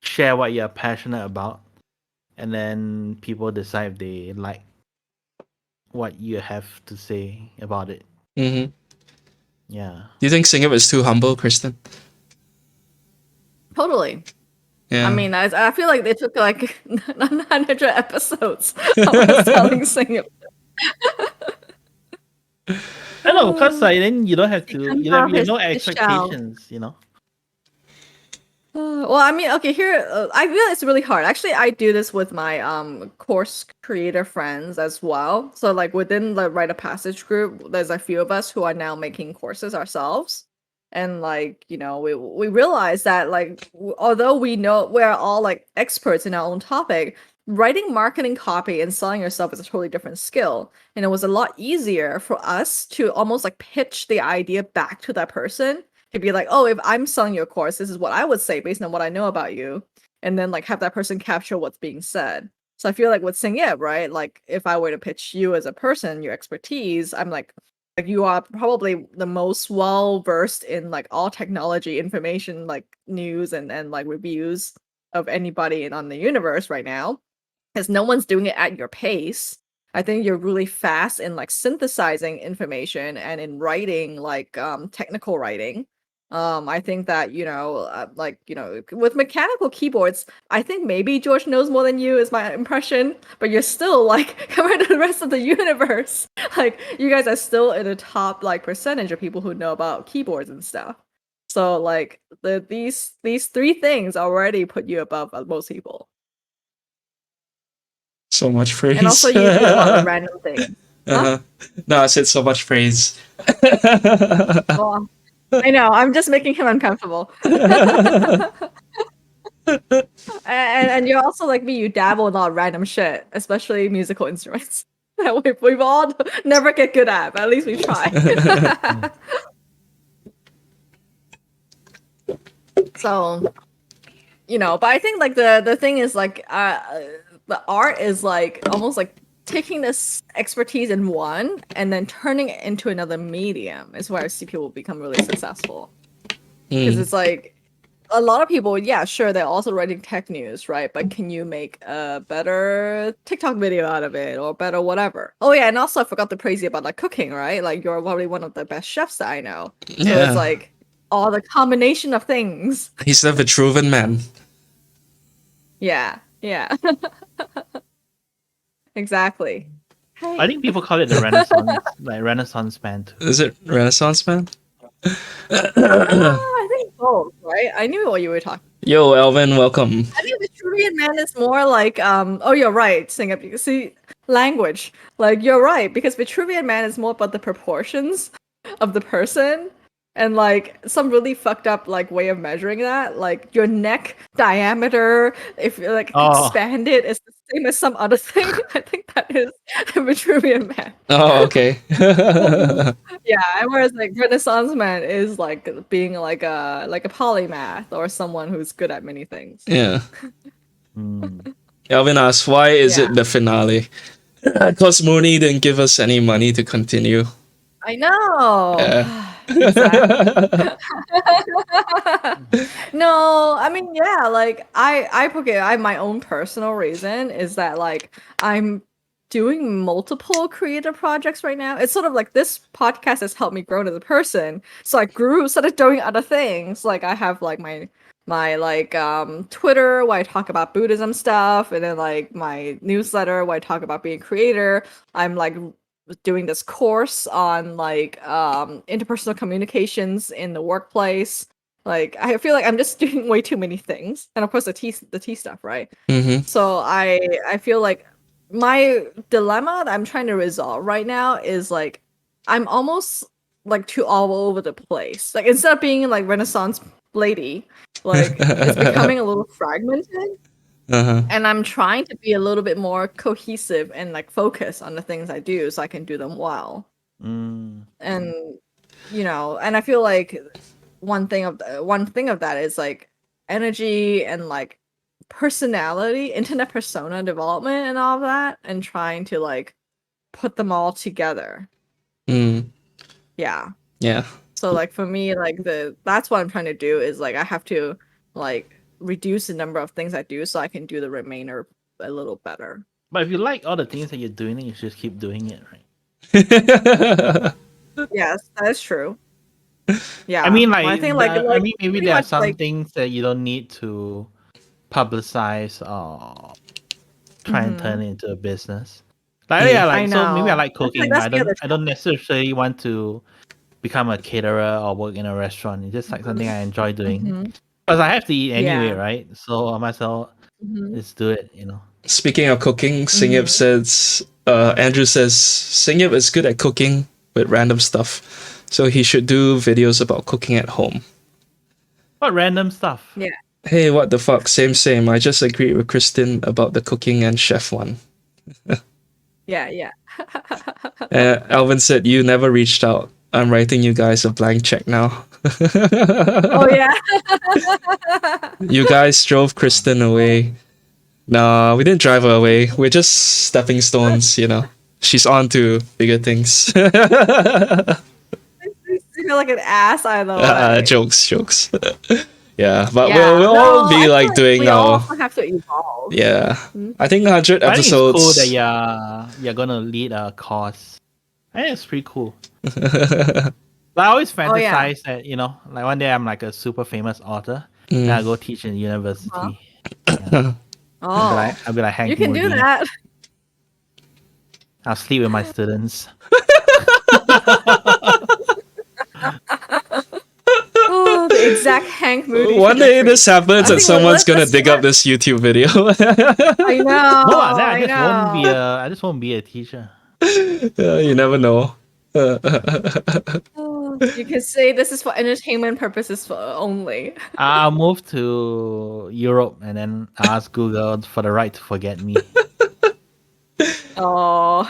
share what you're passionate about, and then people decide if they like what you have to say about it. Mm-hmm. Yeah. Do you think Singap is too humble, Kristen? Totally. Yeah. I mean, I feel like they took like 900 episodes of us telling Singap. I know, because like, then you don't have to. You have no his shell. expectations. Well, I mean, okay, here I feel it's really hard. Actually, I do this with my course creator friends as well. So like within the Rite of Passage group, there's a few of us who are now making courses ourselves. And like, we realize that like although we know we're all like experts in our own topic, writing marketing copy and selling yourself is a totally different skill. And it was a lot easier for us to almost like pitch the idea back to that person to be like, oh, if I'm selling your course, this is what I would say based on what I know about you. And then like have that person capture what's being said. So I feel like with Singye, right? Like if I were to pitch you as a person, your expertise, I'm like you are probably the most well versed in like all technology information, like news and like reviews of anybody on the universe right now. Because no one's doing it at your pace. I think you're really fast in like synthesizing information and in writing like technical writing. I think that with mechanical keyboards, I think maybe George knows more than you is my impression, but you're still like compared to the rest of the universe, like you guys are still in the top like percentage of people who know about keyboards and stuff. So like these three things already put you above most people. So much praise. And also you do a lot of random things. Huh? No, I said so much praise. Well, I know, I'm just making him uncomfortable. and you're also like me, you dabble in a lot of random shit, especially musical instruments that we've all never get good at, but at least we try. So, but I think like the thing is like the art is like almost like taking this expertise in one and then turning it into another medium is where I see people become really successful. Because it's like a lot of people, yeah, sure, they're also writing tech news, right? But can you make a better TikTok video out of it or better whatever? Oh yeah, and also I forgot to praise you about like cooking, right? Like you're probably one of the best chefs that I know. So it's like all the combination of things. He's the Vitruvian man. Yeah. Exactly. Hey. I think people call it the Renaissance, like Renaissance man too. Is it Renaissance man? I think both, right? I knew what you were talking. Yo, Elvin, welcome. I think Vitruvian man is more like oh, you're right, Singap. You see language. Like you're right, because Vitruvian man is more about the proportions of the person. And like some really fucked up like way of measuring that, like your neck diameter, if you like expand it, is the same as some other thing. I think that is a Vitruvian man. Oh, okay. Yeah, whereas like Renaissance man is like being like a polymath or someone who's good at many things. Yeah. Elvin asks, why is it the finale? Because Mooney didn't give us any money to continue. I know. Yeah. No, I mean, yeah, like I my own personal reason is that like I'm doing multiple creative projects right now. It's sort of like this podcast has helped me grow as a person. So I started doing other things. Like I have like my like Twitter where I talk about Buddhism stuff, and then like my newsletter where I talk about being a creator. I'm like doing this course on like interpersonal communications in the workplace. Like I feel like I'm just doing way too many things, and of course the tea stuff, right? So I feel like my dilemma that I'm trying to resolve right now is like I'm almost like too all over the place. Like instead of being like Renaissance lady, like it's becoming a little fragmented. And I'm trying to be a little bit more cohesive and like focus on the things I do so I can do them well. And and I feel like one thing of that is like energy and like personality, internet persona development and all of that, and trying to like put them all together. Yeah. So like for me, like that's what I'm trying to do is like I have to like reduce the number of things I do so I can do the remainder a little better. But if you like all the things that you're doing, then you should keep doing it, right? Yes, that is true. Yeah. I mean, Well, I think like I mean, maybe pretty there are much some like things that you don't need to publicize or try and turn it into a business. Like yeah, I like so maybe I know. like I feel like cooking, that's but the other I don't necessarily want to become a caterer or work in a restaurant. It's just like something I enjoy doing. Because I have to eat anyway, Yeah. right? So I might as well just do it, Speaking of cooking, Singyip says, Andrew says, Singyip is good at cooking with random stuff. So he should do videos about cooking at home. What random stuff? Yeah. Hey, what the fuck? Same. I just agreed with Kristen about the cooking and chef one. Yeah. Alvin said, you never reached out. I'm writing you guys a blank check now. Oh yeah. You guys drove Kristen away. No, we didn't drive her away. We're just stepping stones, She's on to bigger things. You feel like an ass either way. Jokes. Yeah, but Yeah. we'll No, all I be feel like doing we our also have to evolve. yeah. I think 100 I think it's cool episodes. that you're gonna lead a course. I think it's pretty cool. But I always fantasize that, like one day I'm like a super famous author, and I go teach in university. Yeah. Oh, I'll be like Hank you can do Moody. that. I'll sleep with my students. Oh, the exact Hank Moody. One day trajectory. this happens I and think someone's gonna let's dig up this YouTube video. I know. No, then I know. I just won't be a teacher. You never know. You can say this is for entertainment purposes only. I'll move to Europe and then ask Google for the right to forget me. Oh.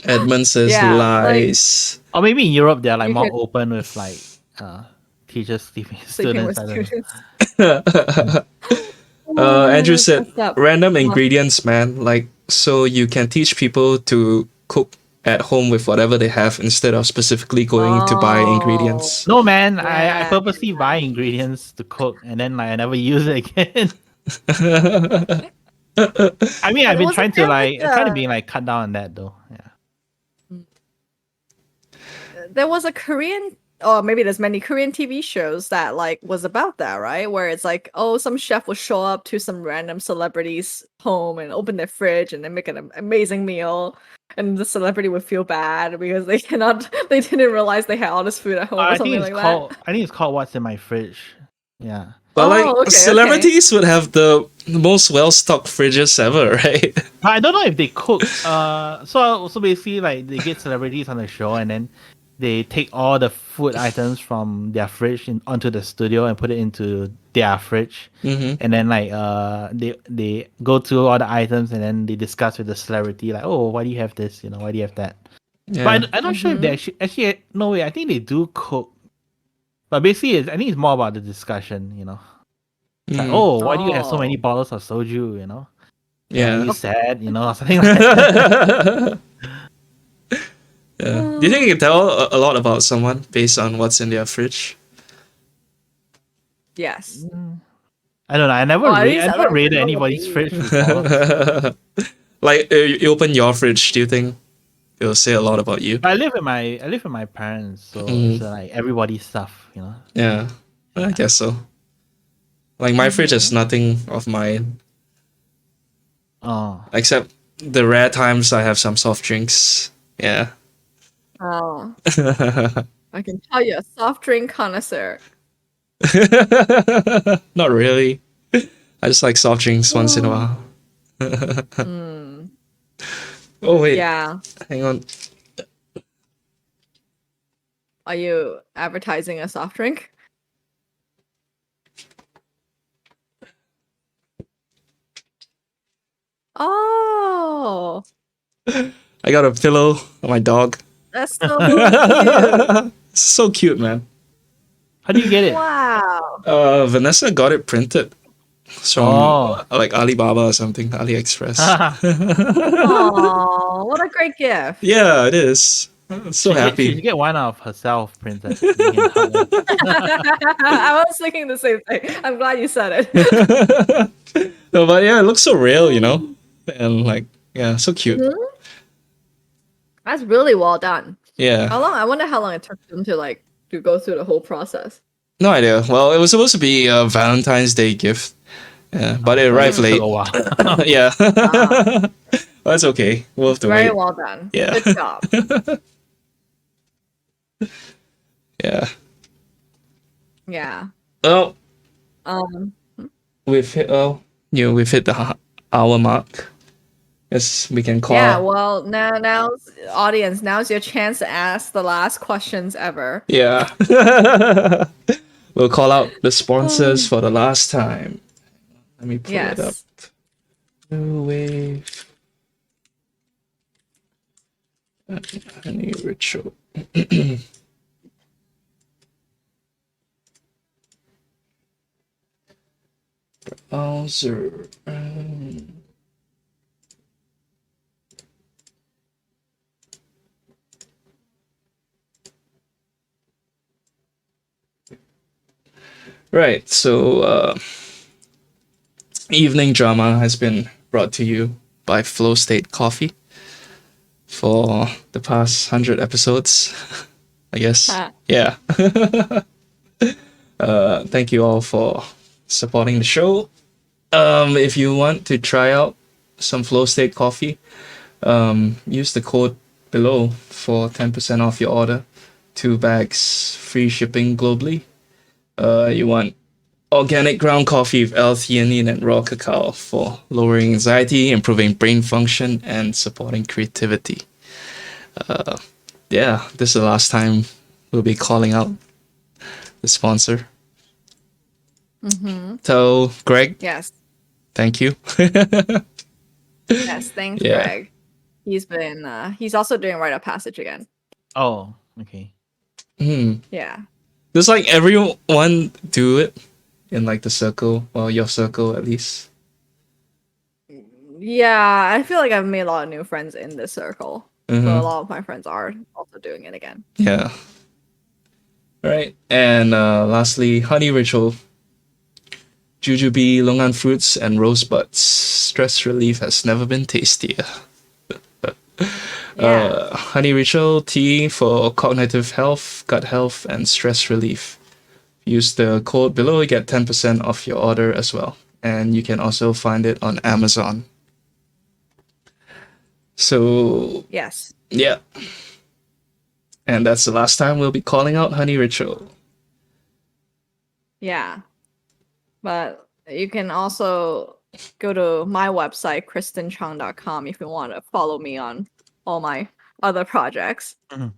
Edmund says Yeah, lies. Or maybe in Europe they're like You more could- open with like teachers sleeping with sleeping students. with I don't know. students. Andrew said What's up? random ingredients, man. Like, so you can teach people to cook at home with whatever they have instead of specifically going to buy ingredients. No man, I Yeah. purposely buy ingredients to cook and then like I never use it again. I mean, I've been trying to cut down on that though. Yeah. There was a Korean, or maybe there's many Korean TV shows that like was about that, right? Where it's like, oh, some chef will show up to some random celebrity's home and open their fridge and then make an amazing meal, and the celebrity would feel bad because they didn't realize they had all this food at home or something like that. I think it's called What's in My Fridge. Yeah. But okay. celebrities would have the most well-stocked fridges ever, right? I don't know if they cook. So basically, like they get celebrities on the show, and then they take all the food items from their fridge onto the studio and put it into their fridge, and then like they go through all the items and then they discuss with the celebrity like, oh, why do you have this? Why do you have that? Yeah. But I'm not sure if they actually no way. I think they do cook, but basically, I think it's more about the discussion. Like, oh, why do you have so many bottles of soju? Yeah. Are you sad? Or something like that. Yeah. Do you think you can tell a lot about someone based on what's in their fridge? Yes. I don't know. I never raided anybody's fridge before. Like, you open your fridge, do you think it'll say a lot about you? I live with my parents, so it's like everybody's stuff. Yeah, I guess so. Like, my fridge has nothing of mine. Oh. Except the rare times I have some soft drinks. Yeah. Oh. I can tell you're a soft drink connoisseur. Not really. I just like soft drinks once in a while. Oh, wait. Yeah. Hang on. Are you advertising a soft drink? Oh, I got a pillow on my dog. that's so cute. So cute, man. How do you get it? Wow. Vanessa got it printed from like Alibaba or something, AliExpress. Oh, what a great gift. Yeah, it is. I'm so She happy. should get one of herself printed. You can hug her. I was thinking the same thing. I'm glad you said it. No, but yeah, it looks so real, you know, and like yeah, so cute. Mhm. That's really well done. Yeah, How long? I wonder how long it took them to to go through the whole process. no idea. Well, it was supposed to be a Valentine's Day gift, yeah, but it arrived Took late. a while. Yeah, that's okay. We'll have to Very wait. well done. Yeah. Good job. Yeah. Yeah. Oh, Um. we've hit. Oh, yeah, we've hit the hour mark. Yes, we can call. Yeah. Well, now, audience, now's your chance to ask the last questions ever. Yeah. We'll call out the sponsors for the last time. Let me pull it up. Yes. New Wave. Honey Ritual. Browser. Right, so evening drama has been brought to you by Flow State Coffee for the past 100 episodes, I guess. Yeah. Thank you all for supporting the show. If you want to try out some Flow State Coffee, use the code below for 10% off your order. 2 bags, free shipping globally. You want organic ground coffee with L-theanine and raw cacao for lowering anxiety, improving brain function, and supporting creativity. Yeah, this is the last time we'll be calling out the sponsor. Mm-hmm. So, Greg, Yes. thank you. Yes. Thanks, Yeah. Greg. He's been. He's also doing Rite of Passage again. Oh, okay. Yeah. Does like everyone do it in like the circle, or your circle at least? Yeah. I feel like I've made a lot of new friends in this circle. So a Mhm. lot of my friends are also doing it again. Yeah. Right. And lastly, Honey Ritual. Jujube, longan fruits, and rosebuds. Stress relief has never been tastier. Yeah. Honey Ritual tea for cognitive health, gut health, and stress relief. Use the code below, you get 10% off your order as well. And you can also find it on Amazon. So, Yes. yeah. And that's the last time we'll be calling out Honey Ritual. Yeah. But you can also go to my website, kristenchong.com, if you want to follow me on all my other projects. I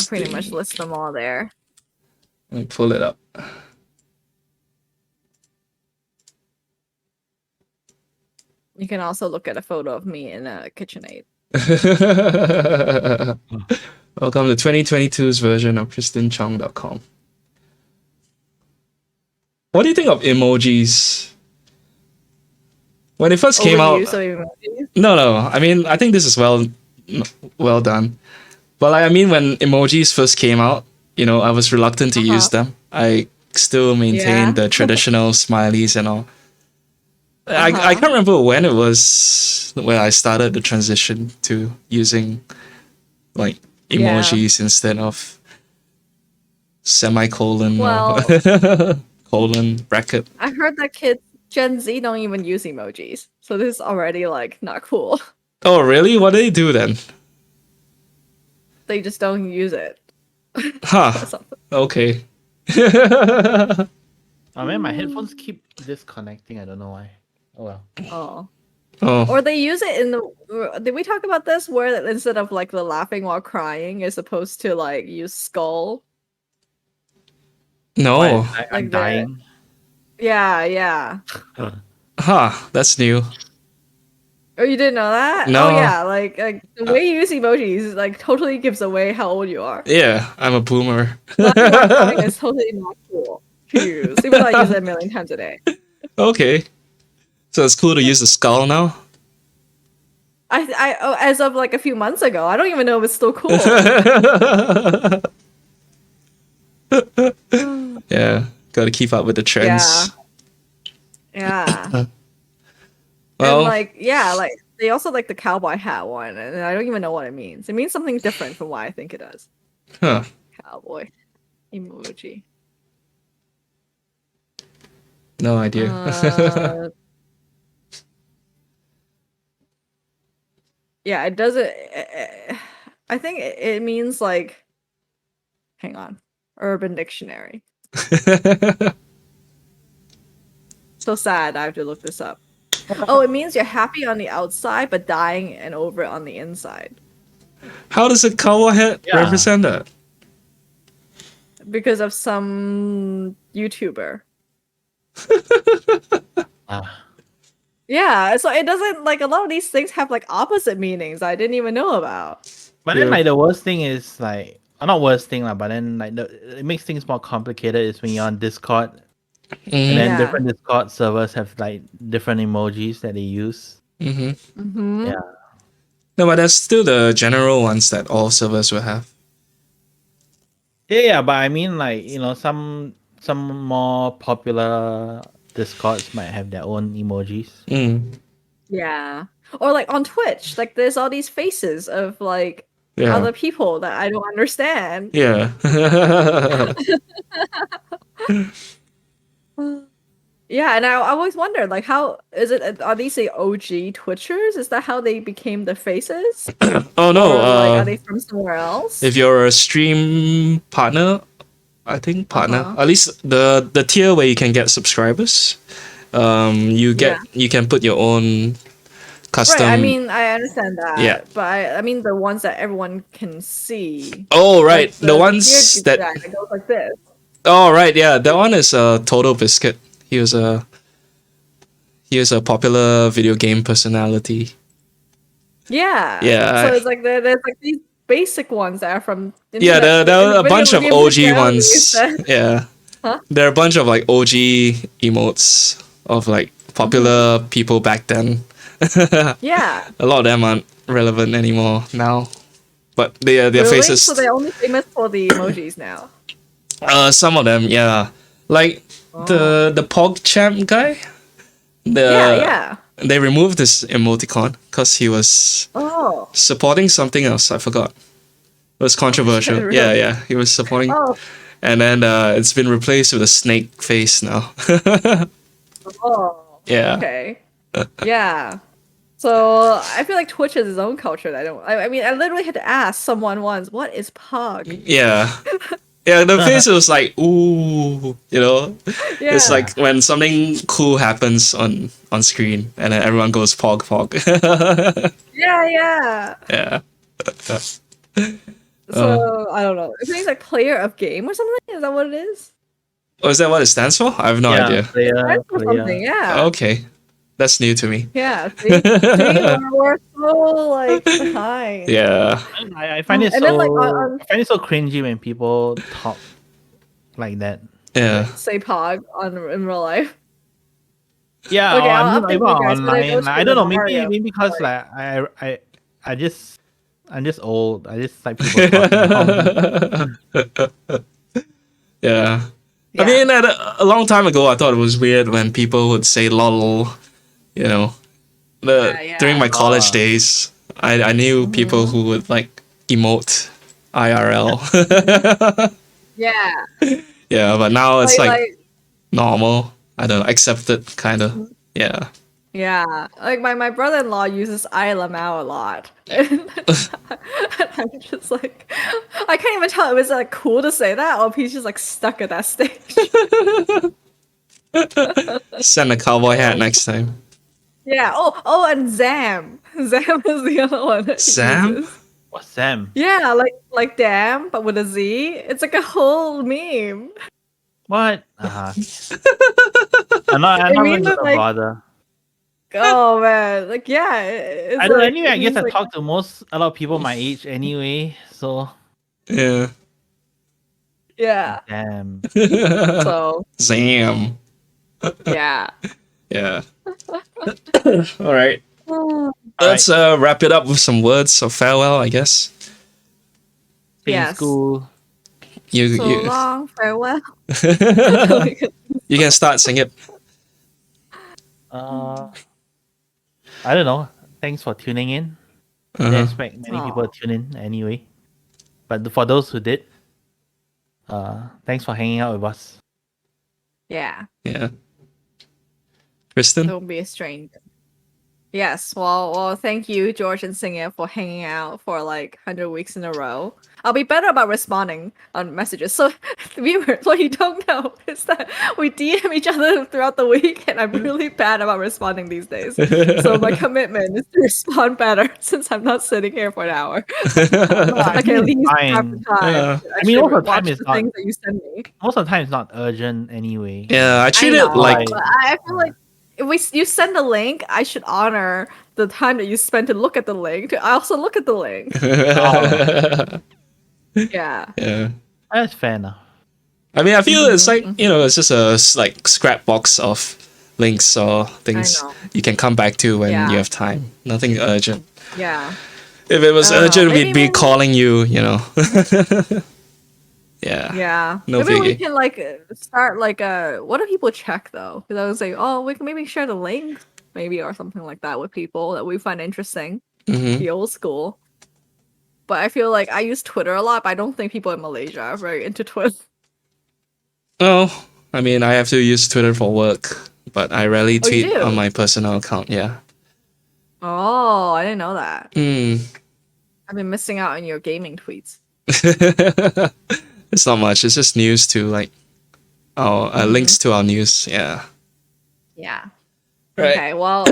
pretty much list them all there. Let me pull it up. You can also look at a photo of me in a KitchenAid. Welcome to 2022's version of kristenchong.com. What do you think of emojis? When it first came out, Overuse of emojis? no. I mean, I think this is well done. But like, I mean, when emojis first came out, you know, I was reluctant to use them. I still maintain Yeah. the traditional smileys and all. I Uh-huh. can't remember when it was when I started the transition to using like Yeah. emojis instead of semicolon Well- or colon bracket. I heard that kids Gen Z don't even use emojis. So this is already like not cool. Oh, really? What do they do then? They just don't use it. Huh. Or something. Okay. Oh man, my headphones keep disconnecting. I don't know why. Oh well. Oh. Oh. Or they use it in the. Did we talk about this? Where instead of like the laughing while crying, is supposed to like use skull. No. Why? Like I'm the- dying. Yeah, yeah. Huh. That's new. Oh, you didn't know that? No. Oh yeah, like the way you use emojis like totally gives away how old you are. Yeah, I'm a boomer. Laughing is totally not cool to use, even though I use it a million times a day. Okay. So it's cool to use the skull now? As of like a few months ago, I don't even know if it's still cool. Yeah, gotta keep up with the trends. Yeah. Well, And like, yeah, like they also like the cowboy hat one, and I don't even know what it means. It means something different from what I think it does. huh. Cowboy emoji. No idea. Yeah, it doesn't. I think it means like. Hang on, Urban Dictionary. So sad. I have to look this up. Oh, it means you're happy on the outside but dying and over it on the inside. How does a cowboy hat Yeah. represent that? Because of some YouTuber. Yeah, so it doesn't like a lot of these things have like opposite meanings I didn't even know about. But then, like, the worst thing is like, not worst thing, but then like it makes things more complicated is when you're on Discord, and then Yeah. different Discord servers have like different emojis that they use. Mm-hmm. Yeah. No, but that's still the general ones that all servers will have. Yeah, but I mean, like, you know, some more popular Discords might have their own emojis. Yeah. Or like on Twitch, like there's all these faces of like Yeah. other people that I don't understand. Yeah. Yeah, and I always wondered like how is it are these the OG Twitchers? Is that how they became the faces? Oh no, Or like are they from somewhere else? if you're a stream partner, I think partner, Uh-huh. at least the tier where you can get subscribers, you can put your own custom. Right, I mean I understand that. Yeah. But I mean the ones that everyone can see. Oh right, Like the ones weird that. guy that goes like this. Oh right, yeah, that one is Total Biscuit. He was a popular video game personality. Yeah. Yeah, So it's like there's like these basic ones that are from Yeah, internet- there are a bunch of video OG personalities ones. that- Yeah, Huh? there are a bunch of like OG emotes of like popular people back then. Yeah. A lot of them aren't relevant anymore now, but their Really? faces. So they're only famous for the emojis now. Some of them, yeah, like the PogChamp guy. Yeah. They removed this emoticon because he was Oh. supporting something else. I forgot. It was controversial. Really? Yeah, he was supporting. Oh. And then it's been replaced with a snake face now. Oh. Yeah. Okay. Yeah. So I feel like Twitch has its own culture that I don't. I mean, I literally had to ask someone once, "What is Pog?" Yeah. Yeah, the face was like, ooh, you know? Yeah. It's like when something cool happens on screen and then everyone goes pog. Yeah. Yeah. So I don't know. It means like player of game or something. Is that what it is? Oh, is that what it stands for? I have no idea. Player, Or something. Yeah. Okay. That's new to me. Yeah. See, we're so like behind. Yeah. I find it And so then, like, on- I find it so cringy when people talk like that. Yeah. Say Pog in real life. Yeah, Okay, or I'll I mean, update even you guys when I go online. to Like, I the don't know. Mario Maybe because story. like I'm just old. I just like people talking. Yeah. Yeah. I mean, a long time ago, I thought it was weird when people would say lol, you know. Yeah. During my college Ah. days, I knew people who would like emote IRL. Yeah. Yeah, but now it's like like normal. I don't know, accepted, kind of. Yeah. yeah. Like my brother-in-law uses I Lamau a lot. And I'm just like I can't even tell if it's like cool to say that or if he's just like stuck at that stage. Send a cowboy hat next time. Yeah. Oh, and Zam. Zam is the other one. That he Zam? uses. What's Sam? Yeah, like damn, but with a Z. It's like a whole meme. What? I'm not mean going that, to like- bother. Oh man, like yeah, it's I don't know. like Anyway, I guess he's I like talk to a lot of people my age anyway. So Yeah. yeah. damn. So Zam. yeah. Yeah. All right. Oh, All right. Let's wrap it up with some words of farewell, I guess. Stay in yes. school. You So you long, farewell. you can start singing it. Uh, I don't know. Thanks for tuning in. I didn't Uh-huh. expect many people Oh, to tune in anyway. But for those who did, thanks for hanging out with us. yeah. Yeah. Kristen? Don't be a stranger. Yes, well, thank you, George and Singer, for hanging out for like 100 weeks in a row. I'll be better about responding on messages. So, viewers, what you don't know is that we DM each other throughout the week, and I'm really bad about responding these days. So, my commitment is to respond better since I'm not sitting here for an hour. No, I I can think at it's least have the fine. time Yeah. to I mean, actually watch the things that you send me. most of the time it's not urgent anyway. Yeah, I I treat it know, like but I feel like if you send a link, I should honor the time that you spent to look at the link. I also look at the link. Oh. Yeah. yeah. That's fair enough. I mean, I feel it's like, Mhm. it's just a like scrap box of links or I things know. you can come back to when Yeah. you have time. Nothing urgent. Yeah. If it was I don't know. urgent, Maybe we'd be maybe calling you. Yeah. yeah. No Maybe we biggie. can like start like what do people check though? Because I was like, oh, we can maybe share the link, maybe or something like that with people that we find interesting. Hmm. The old school. But I feel like I use Twitter a lot, but I don't think people in Malaysia are very into Twitter. Oh, I mean, I have to use Twitter for work, but I rarely Oh, you tweet on do? my personal account. Yeah. Oh, I didn't know that. Hmm. I've been missing out on your gaming tweets. It's not much. It's just news to like our Mhm. links to our news. Yeah. Yeah. Right. Okay. Well,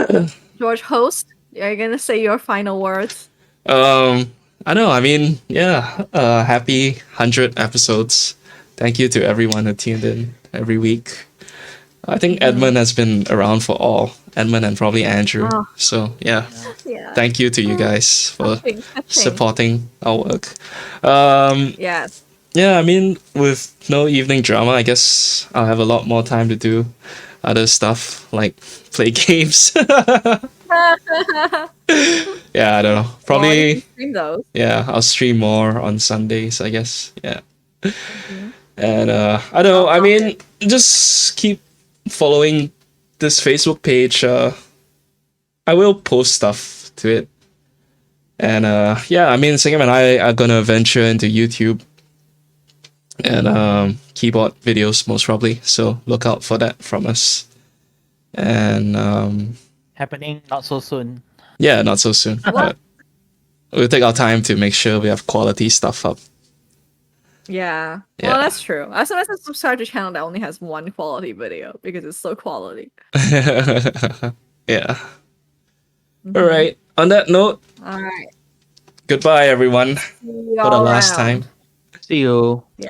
George, host, are you gonna say your final words? I know. I mean, yeah. Happy 100 episodes. Thank you to everyone who tuned in every week. I think Edmund has been around for all. Edmund and probably Andrew. Oh, So yeah, Yeah. yeah. thank you to you guys for Touching. supporting our work. Um, Yes. yeah, I mean, with no evening drama, I guess I'll have a lot more time to do other stuff like play games. Yeah, I don't know. Well, you can Probably, stream those. yeah, I'll stream more on Sundays, I guess. Yeah. Mhm. And I don't know. I'll I pop in. mean, just keep following this Facebook page. I will post stuff to it. And yeah, I mean, Singam and I are gonna venture into YouTube and keyboard videos most probably. So look out for that from us. And Happening not so soon. yeah, not so soon, What? but we'll take our time to make sure we have quality stuff up. Yeah. Well, Yeah. that's true. I sometimes subscribe to a channel that only has one quality video because it's so quality. Yeah. All Mhm. right. On that note, All right. goodbye, everyone, See you for the all last time. around. See you. Yeah.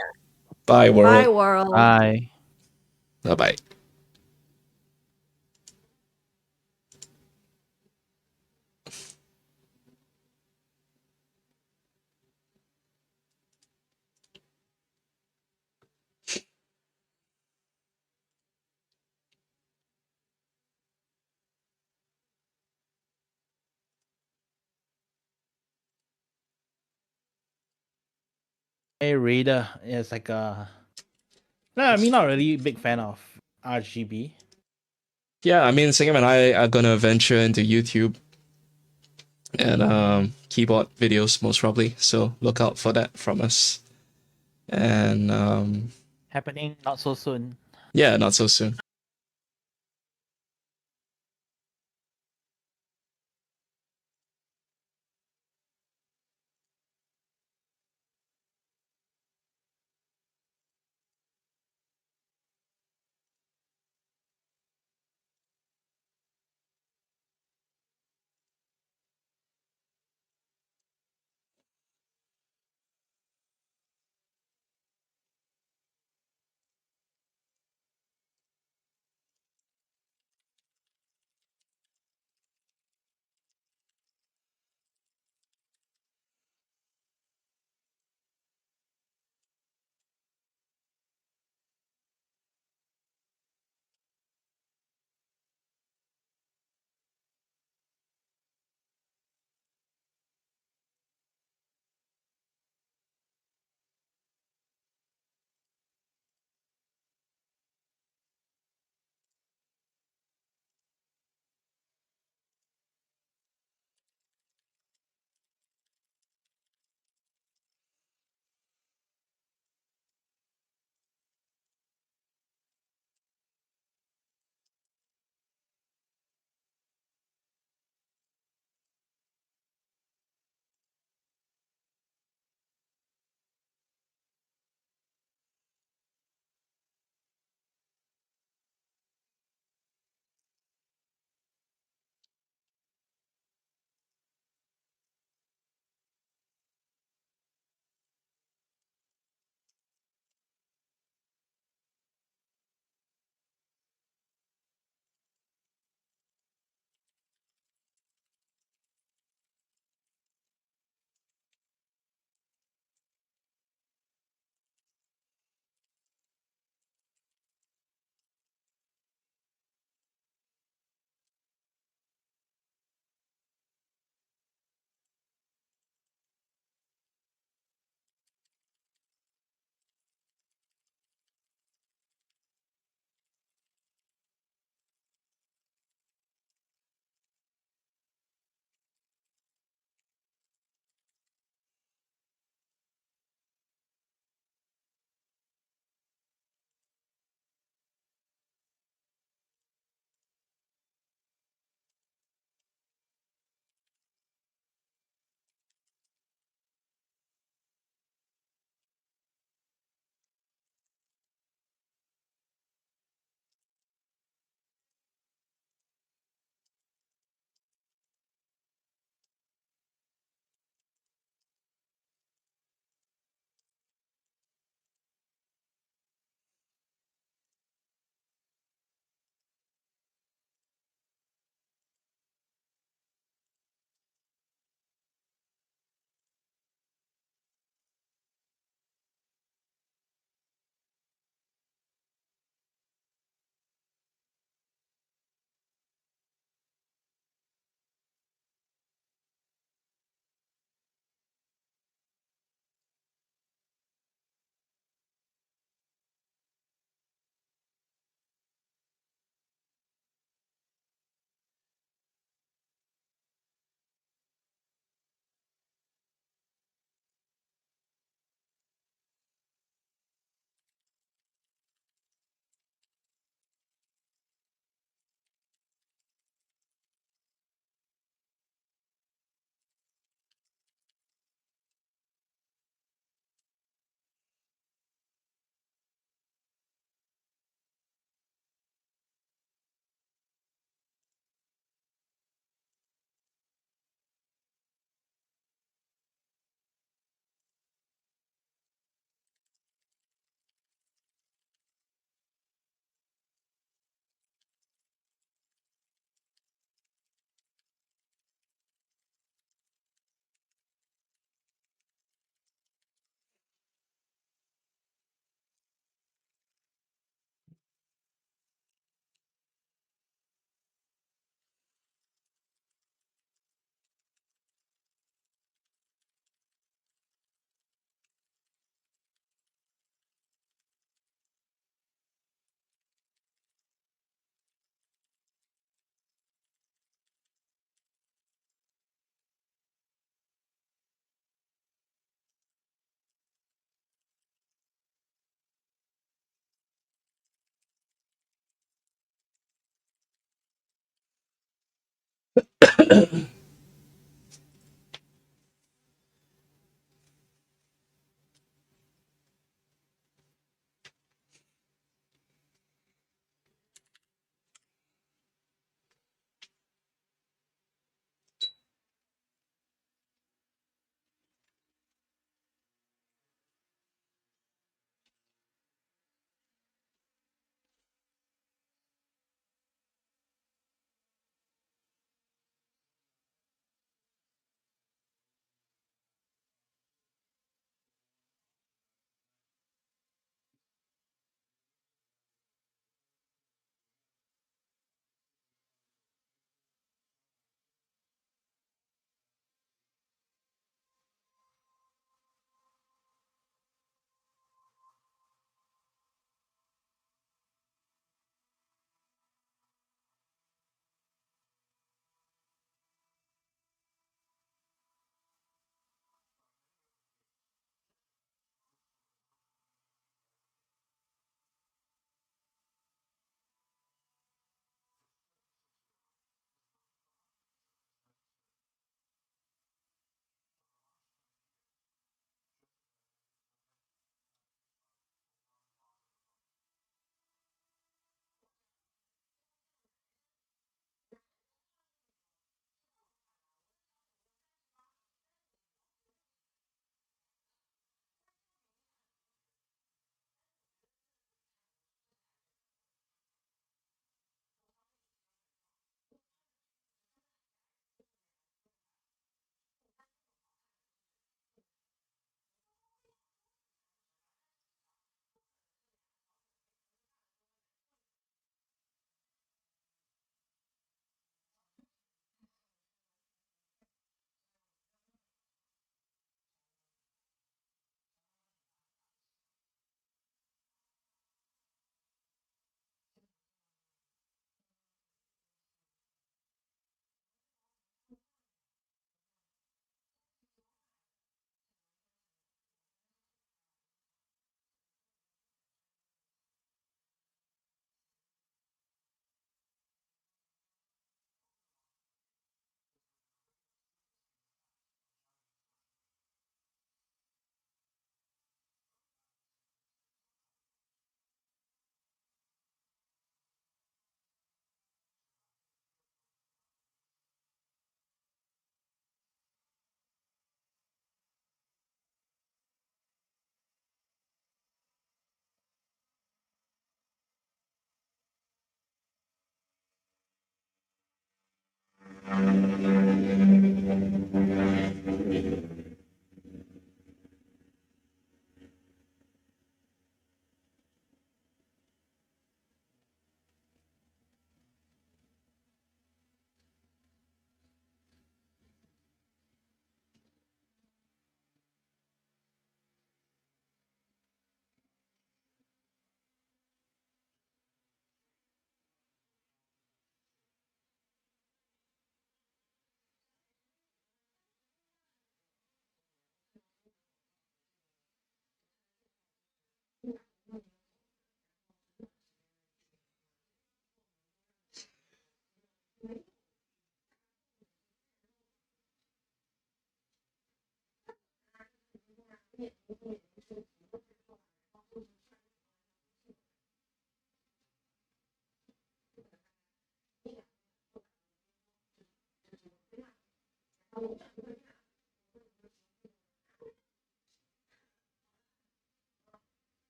Bye, Bye, world. world. Bye. Bye bye. Hey, Raider. Yeah, it's like no, I mean not really big fan of RGB. Yeah, I mean, Singam and I are gonna venture into YouTube and keyboard videos most probably. So look out for that from us. And Happening not so soon. yeah, not so soon.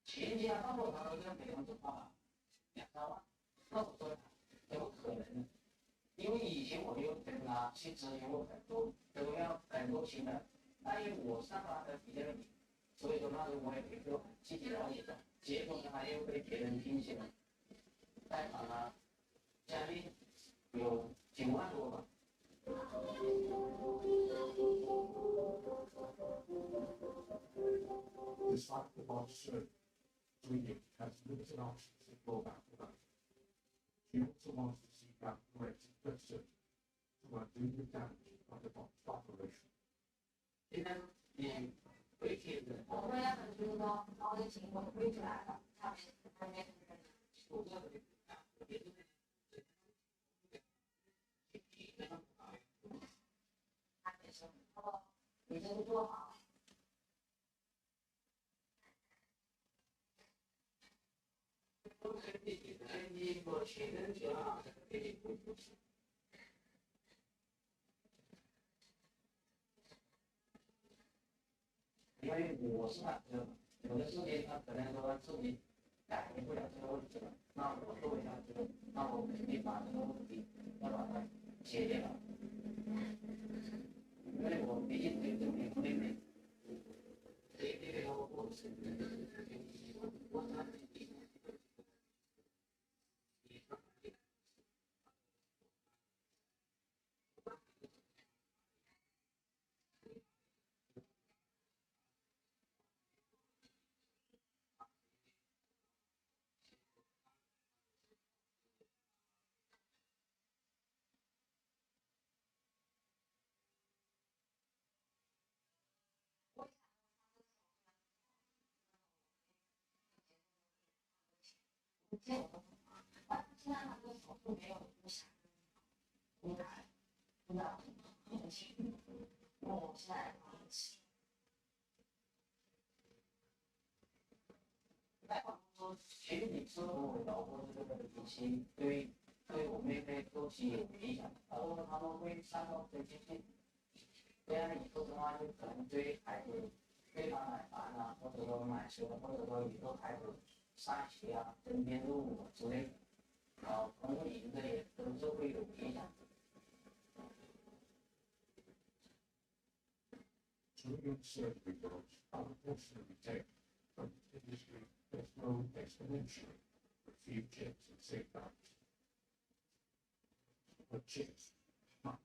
前期啊，包括他跟美容的话，2、3万，那我说有可能，因为以前我就跟他去咨询过很多，都要很多钱的，那因为我上班的比较紧，所以说那时候我也没做具体了解的，结果呢又被别人听信了，贷款了，将近有9万多吧。Despite the monster bleeding has limited options to go back to life. She also wants to seek out great person to undo the damage of the operation. 现在你回帖子，我们也很就是说，然后就情况归出来了，他们还没什么人。我这个也是他也是，他说你这个做好。因为我是那个有的事情他可能说自己改变不了这个问题了，那我作为他这个，那我肯定把这个问题要把它解决了，因为我毕竟对这个妹妹，这个我是我他自己。现在他这个手术没有影响，应该很轻，因为我现在放弃。其实你说我老婆这个脾气对我妹妹都是有影响的，然后他们会上到这些，这样以后的话就可能对孩子对他买房啊，或者说买车，或者说以后孩子上学啊、登编入伍之类的，然后公务员这些都是会有影响的。Julian surgery works unfortunately take, but the industry has grown exponentially for few chips and safeguards. But chips, not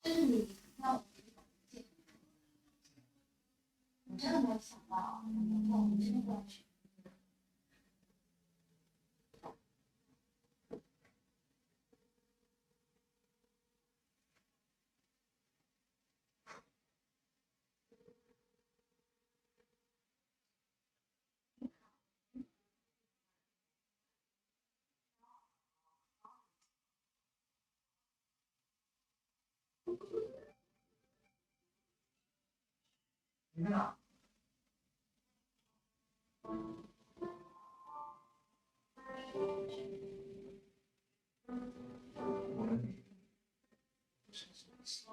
就是你让我我真的没有想到，能够真的去。你看。我的女不是什么事。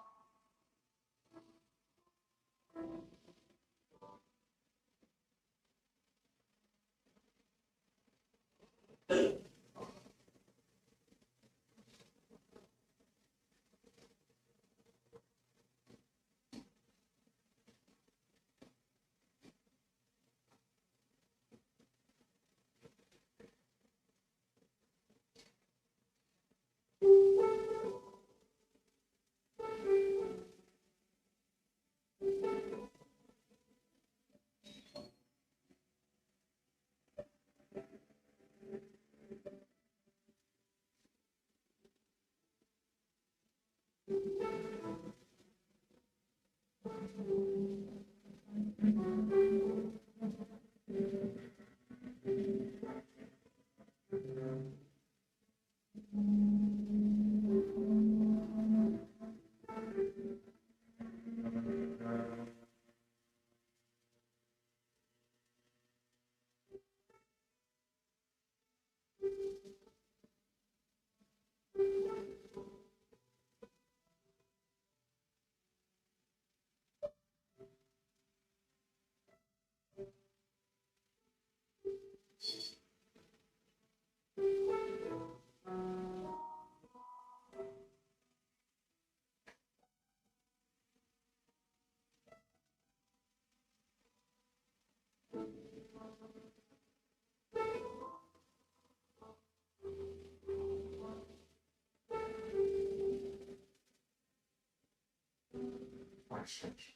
我身体。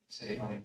谁帮你？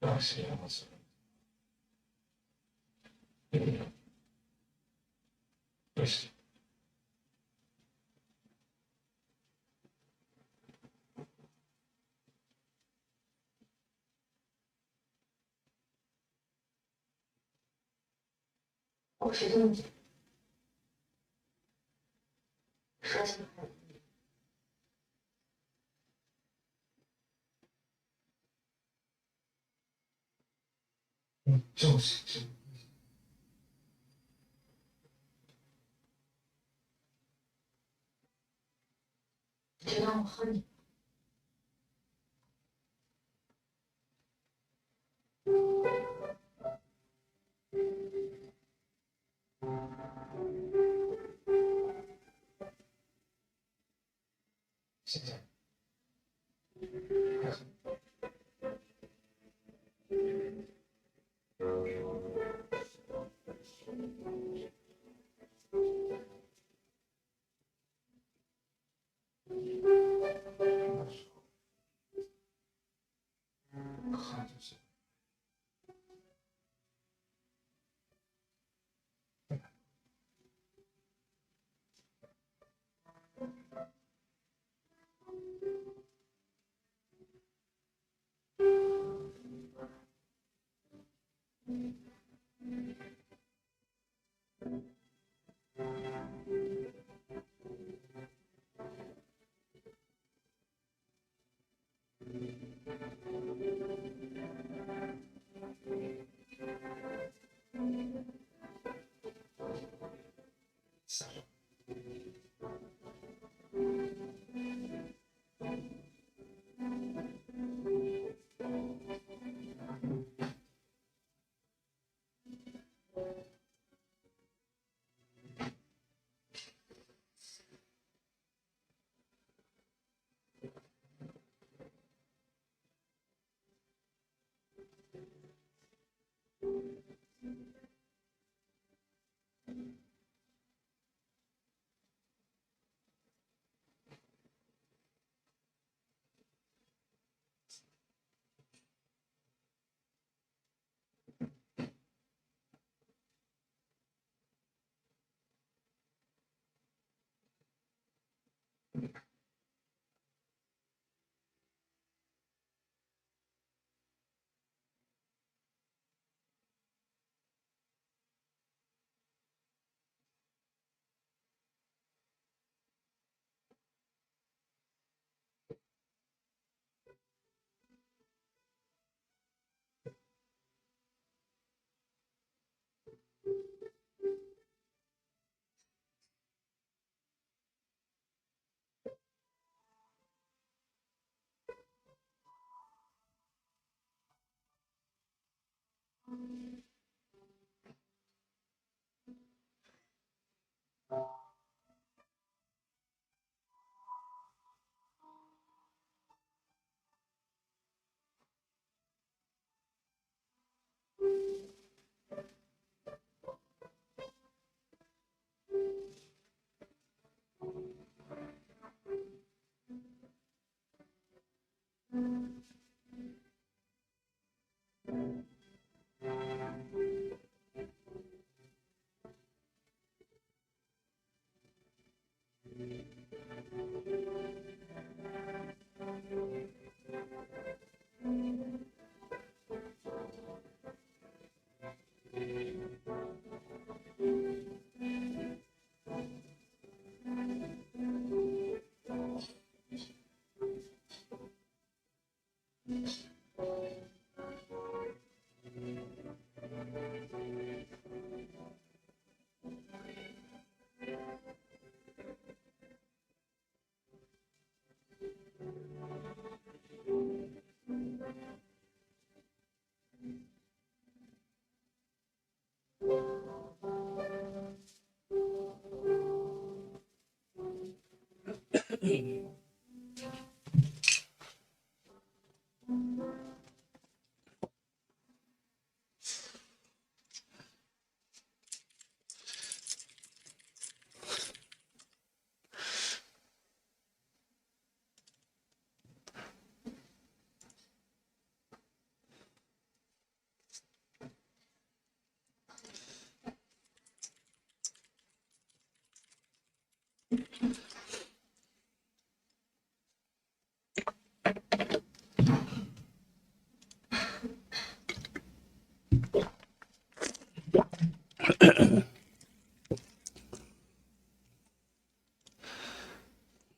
那是样子。不是。我是这么说起来，就是这。就让我恨你。现在。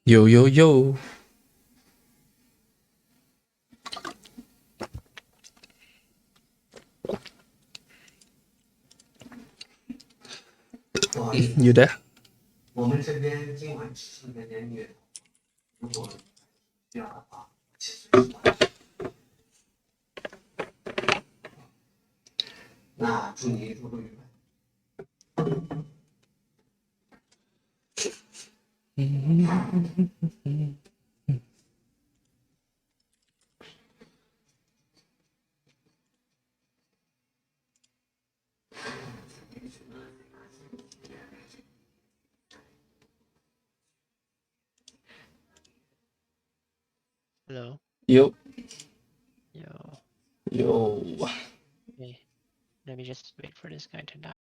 Yo, yo, yo. You there? 我们这边今晚只剩点点虐，如果需要的话，请随时来。那祝你入路愉快。Hello. Yo. Yo. Yo. Okay. Let me just wait for this guy to die.